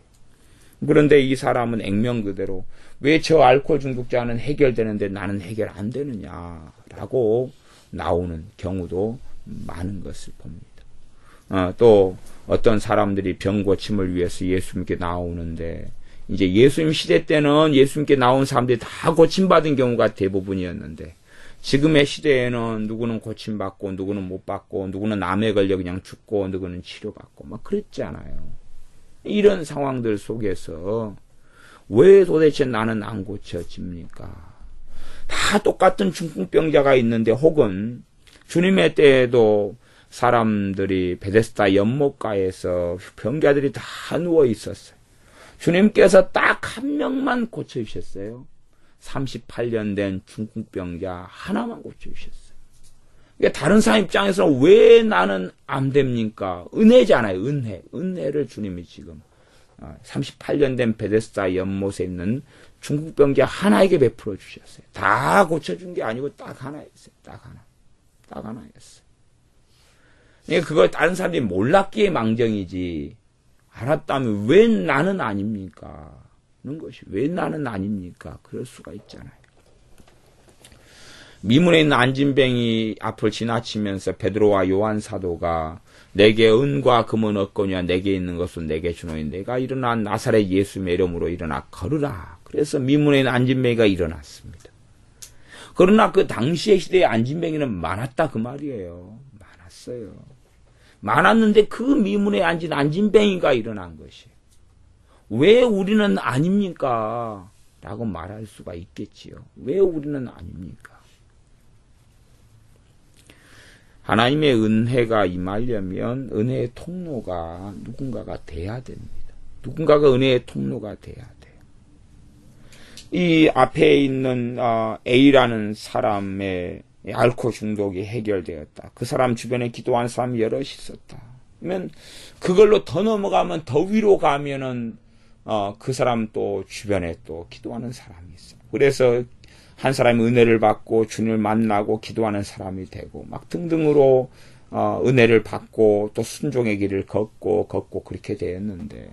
그런데 이 사람은 액면 그대로 왜 저 알코올 중독자는 해결되는데 나는 해결 안 되느냐라고 나오는 경우도 많은 것을 봅니다. 또 어떤 사람들이 병 고침을 위해서 예수님께 나오는데 이제 예수님 시대 때는 예수님께 나온 사람들이 다 고침받은 경우가 대부분이었는데 지금의 시대에는 누구는 고침받고 누구는 못 받고 누구는 암에 걸려 그냥 죽고 누구는 치료받고 막 그랬잖아요. 이런 상황들 속에서 왜 도대체 나는 안 고쳐집니까? 다 똑같은 중풍병자가 있는데 혹은 주님의 때에도 사람들이 베데스다 연못가에서 병자들이 다 누워 있었어요. 주님께서 딱 한 명만 고쳐주셨어요. 38년 된 중풍병자 하나만 고쳐주셨어요. 그러니까 다른 사람 입장에서는 왜 나는 안 됩니까? 은혜잖아요. 은혜를 주님이 지금 38년 된 베데스다 연못에 있는 중풍병자 하나에게 베풀어 주셨어요. 다 고쳐준 게 아니고 딱 하나였어요. 딱 하나였어요. 그러니까 그걸 다른 사람들이 몰랐기에 망정이지, 알았다면 왜 나는 아닙니까? 는 것이 왜 나는 아닙니까? 그럴 수가 있잖아요. 미문에 있는 안진뱅이 앞을 지나치면서 베드로와 요한 사도가 내게 은과 금은 없거니와 내게 있는 것은 내게 주노니 내가 일어나 나사렛 예수의 이름으로 일어나 걸으라. 그래서 미문에 있는 안진뱅이가 일어났습니다. 그러나 그 당시의 시대에 안진뱅이는 많았다 그 말이에요. 많았어요. 많았는데 그 미문에 앉은 안진뱅이가 일어난 것이에요. 왜 우리는 아닙니까? 라고 말할 수가 있겠지요. 왜 우리는 아닙니까? 하나님의 은혜가 임하려면 은혜의 통로가 누군가가 돼야 됩니다. 누군가가 은혜의 통로가 돼야 돼요. 이 앞에 있는 A라는 사람의 알코올 중독이 해결되었다. 그 사람 주변에 기도하는 사람이 여럿이 있었다. 그러면 그걸로 더 넘어가면, 더 위로 가면은 그 사람 또 주변에 또 기도하는 사람이 있어요. 그래서 한 사람이 은혜를 받고 주님을 만나고 기도하는 사람이 되고 막 등등으로 은혜를 받고 또 순종의 길을 걷고 그렇게 되었는데,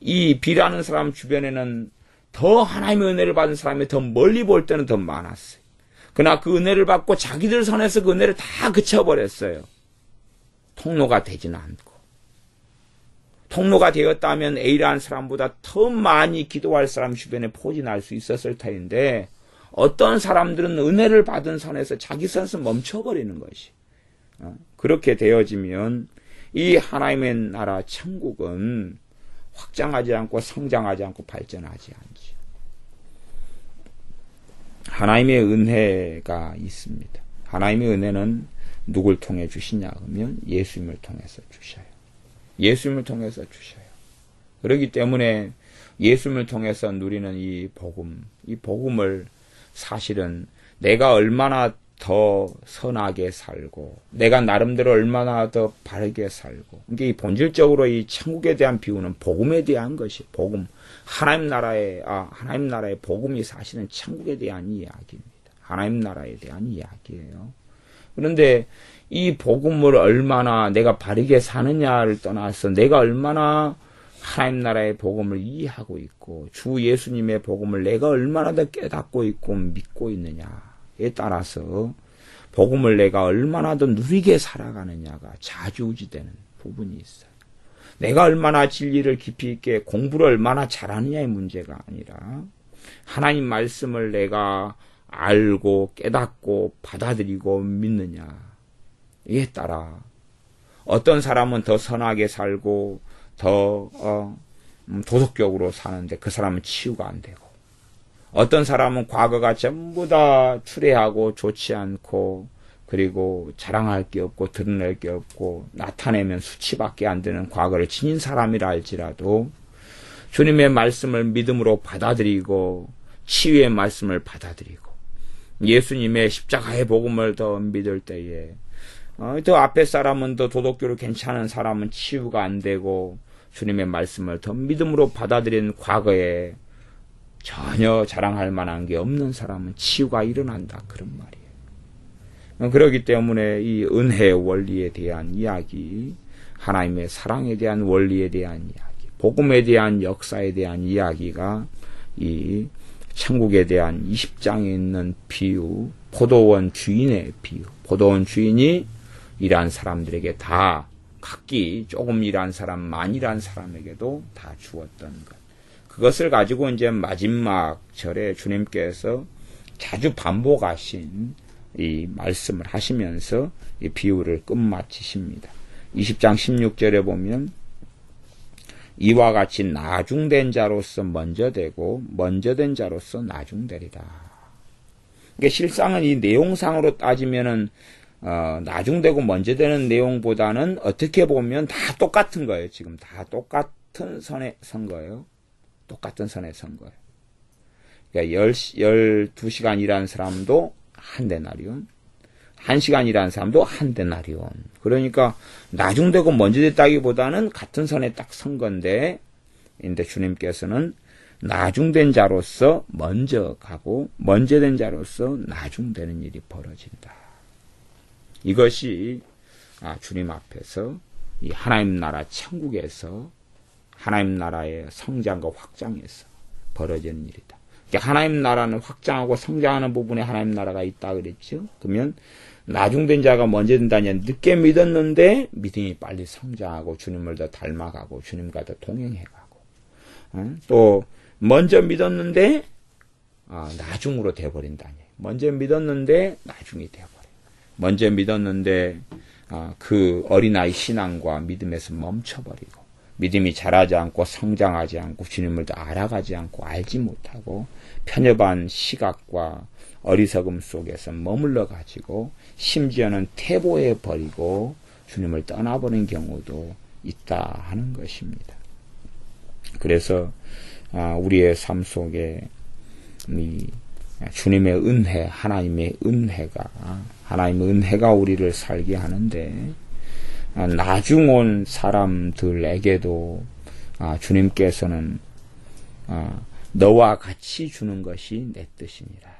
이 B라는 사람 주변에는 더 하나님의 은혜를 받은 사람이 더 멀리 볼 때는 더 많았어요. 그러나 그 은혜를 받고 자기들 선에서 그 은혜를 다 그쳐버렸어요. 통로가 되지는 않고. 통로가 되었다면 A라는 사람보다 더 많이 기도할 사람 주변에 포진할 수 있었을 터인데, 어떤 사람들은 은혜를 받은 선에서 자기 선에서 멈춰버리는 것이. 그렇게 되어지면 이 하나님의 나라 천국은 확장하지 않고 성장하지 않고 발전하지 않죠. 하나님의 은혜가 있습니다. 하나님의 은혜는 누굴 통해 주시냐 하면 예수님을 통해서 주셔요. 예수님을 통해서 주셔요. 그렇기 때문에 예수님을 통해서 누리는 이 복음을 사실은 내가 얼마나 더 선하게 살고 나가 나름대로 얼마나 더 바르게 살고, 이게 본질적으로 이 천국에 대한 비유는 복음에 대한 것이, 복음, 하나님 나라의 복음이 사실은 천국에 대한 이야기입니다. 하나님 나라에 대한 이야기예요. 그런데 이 복음을 얼마나 내가 바르게 사느냐를 떠나서 내가 얼마나 하나님 나라의 복음을 이해하고 있고 주 예수님의 복음을 내가 얼마나 더 깨닫고 있고 믿고 있느냐에 따라서 복음을 내가 얼마나 더 누리게 살아가느냐가 좌지우지되는 부분이 있어요. 내가 얼마나 진리를 깊이 있게 공부를 얼마나 잘하느냐의 문제가 아니라 하나님 말씀을 내가 알고 깨닫고 받아들이고 믿느냐에 따라 어떤 사람은 더 선하게 살고 더 도덕적으로 사는데 그 사람은 치유가 안 되고, 어떤 사람은 과거가 전부 다 추레하고 좋지 않고 그리고 자랑할 게 없고 드러낼 게 없고 나타내면 수치밖에 안 되는 과거를 지닌 사람이라 할지라도 주님의 말씀을 믿음으로 받아들이고 치유의 말씀을 받아들이고 예수님의 십자가의 복음을 더 믿을 때에 더 앞에 사람은 더 도덕적으로 괜찮은 사람은 치유가 안 되고 주님의 말씀을 더 믿음으로 받아들인 과거에 전혀 자랑할 만한 게 없는 사람은 치유가 일어난다, 그런 말이에요. 그렇기 때문에 이 은혜의 원리에 대한 이야기, 하나님의 사랑에 대한 원리에 대한 이야기, 복음에 대한 역사에 대한 이야기가 이 천국에 대한 20장에 있는 비유, 포도원 주인의 비유, 포도원 주인이 일한 사람들에게 다 각기 조금 일한 사람, 많이 일한 사람에게도 다 주었던 것. 그것을 가지고 이제 마지막 절에 주님께서 자주 반복하신 이 말씀을 하시면서 이 비유를 끝마치십니다. 20장 16절에 보면 이와 같이 나중된 자로서 먼저 되고 먼저 된 자로서 나중되리라. 그러니까 실상은 이 내용상으로 따지면은 나중되고 먼저 되는 내용보다는 어떻게 보면 다 똑같은 거예요. 지금 다 똑같은 선에 선 거예요. 똑같은 선에 선 거예요. 그러니까 12시간 일하는 사람도 한 데나리온, 1시간 일하는 사람도 한 데나리온. 그러니까 나중되고 먼저 됐다기보다는 같은 선에 딱 선 건데, 근데 주님께서는 나중된 자로서 먼저 가고 먼저 된 자로서 나중되는 일이 벌어진다. 이것이 주님 앞에서 이 하나님 나라 천국에서 하나님 나라의 성장과 확장에서 벌어지는 일이다. 그러니까 하나님 나라는 확장하고 성장하는 부분에 하나님 나라가 있다 그랬죠. 그러면 나중된 자가 먼저 된다니 늦게 믿었는데 믿음이 빨리 성장하고 주님을 더 닮아가고 주님과 더 동행해가고, 또 먼저 믿었는데 나중으로 돼버린다니. 먼저 믿었는데 나중이 돼버려. 먼저 믿었는데 그 어린아이 신앙과 믿음에서 멈춰버리고, 믿음이 자라지 않고 성장하지 않고 주님을 더 알아가지 않고 알지 못하고 편협한 시각과 어리석음 속에서 머물러 가지고 심지어는 퇴보해 버리고 주님을 떠나버린 경우도 있다 하는 것입니다. 그래서 우리의 삶 속에 이 주님의 은혜, 하나님의 은혜가 우리를 살게 하는데, 나중 온 사람들에게도 주님께서는 너와 같이 주는 것이 내 뜻이니라.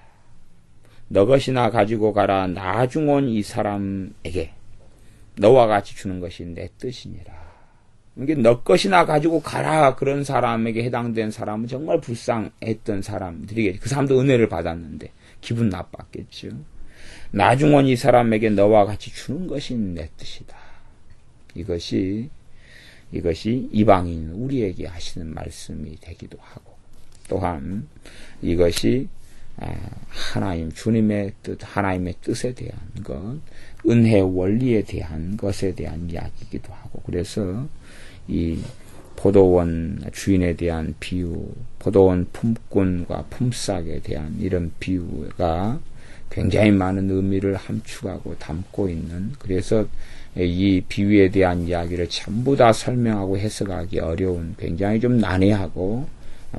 너 것이나 가지고 가라. 나중 온 이 사람에게 너와 같이 주는 것이 내 뜻이니라. 이게 너 것이나 가지고 가라. 그런 사람에게 해당된 사람은 정말 불쌍했던 사람들이겠죠. 그 사람도 은혜를 받았는데 기분 나빴겠죠. 나중 온 이 사람에게 너와 같이 주는 것이 내 뜻이다. 이것이 이방인 우리에게 하시는 말씀이 되기도 하고, 또한 이것이 하나님 주님의 뜻, 하나님의 뜻에 대한 것, 은혜 원리에 대한 것에 대한 이야기이기도 하고, 그래서 이 포도원 주인에 대한 비유, 포도원 품꾼과 품삯에 대한 이런 비유가 굉장히 많은 의미를 함축하고 담고 있는, 그래서 이 비유에 대한 이야기를 전부 다 설명하고 해석하기 어려운 굉장히 좀 난해하고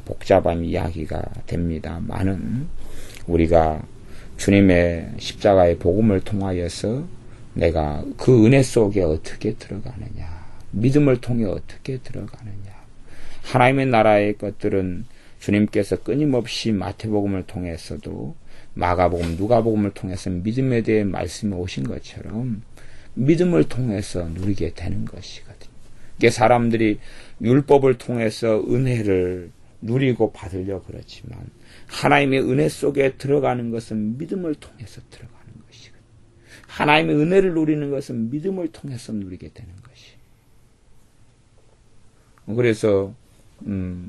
복잡한 이야기가 됩니다. 많은 우리가 주님의 십자가의 복음을 통하여서 내가 그 은혜 속에 어떻게 들어가느냐, 믿음을 통해 어떻게 들어가느냐. 하나님의 나라의 것들은 주님께서 끊임없이 마태복음을 통해서도 마가복음, 누가복음을 통해서 믿음에 대해 말씀이 오신 것처럼 믿음을 통해서 누리게 되는 것이거든요. 이게 사람들이 율법을 통해서 은혜를 누리고 받으려 그렇지만 하나님의 은혜 속에 들어가는 것은 믿음을 통해서 들어가는 것이거든요. 하나님의 은혜를 누리는 것은 믿음을 통해서 누리게 되는 것이. 그래서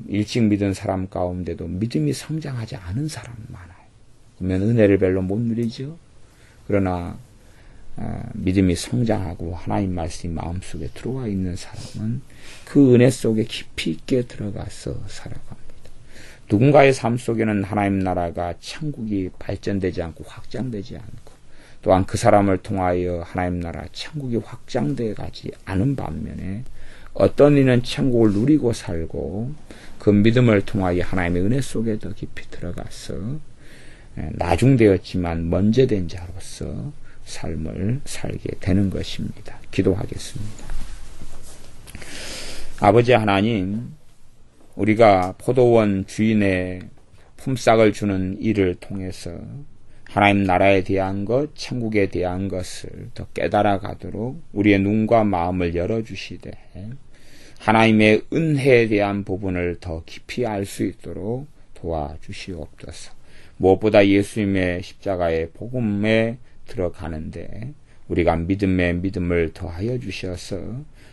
일찍 믿은 사람 가운데도 믿음이 성장하지 않은 사람이 많아요. 그러면 은혜를 별로 못 누리죠. 그러나 믿음이 성장하고 하나님 말씀이 마음속에 들어와 있는 사람은 그 은혜 속에 깊이 있게 들어가서 살아갑니다. 누군가의 삶 속에는 하나님 나라가 천국이 발전되지 않고 확장되지 않고, 또한 그 사람을 통하여 하나님 나라 천국이 확장되어 가지 않은 반면에 어떤 이는 천국을 누리고 살고 그 믿음을 통하여 하나님의 은혜 속에 더 깊이 들어가서 나중되었지만 먼저 된 자로서 삶을 살게 되는 것입니다. 기도하겠습니다. 아버지 하나님, 우리가 포도원 주인의 품삯을 주는 일을 통해서 하나님 나라에 대한 것, 천국에 대한 것을 더 깨달아 가도록 우리의 눈과 마음을 열어주시되, 하나님의 은혜에 대한 부분을 더 깊이 알 수 있도록 도와주시옵소서. 무엇보다 예수님의 십자가의 복음에 들어가는데 우리가 믿음에 믿음을 더하여 주셔서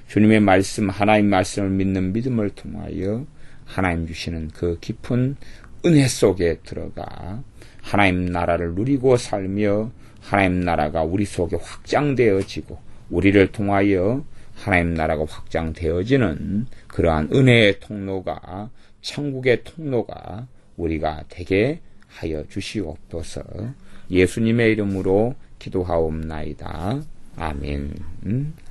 주님의 말씀, 하나님 말씀을 믿는 믿음을 통하여 하나님 주시는 그 깊은 은혜 속에 들어가 하나님 나라를 누리고 살며 하나님 나라가 우리 속에 확장되어지고 우리를 통하여 하나님 나라가 확장되어지는 그러한 은혜의 통로가, 천국의 통로가 우리가 되게 하여 주시옵소서. 예수님의 이름으로 기도하옵나이다. 아멘.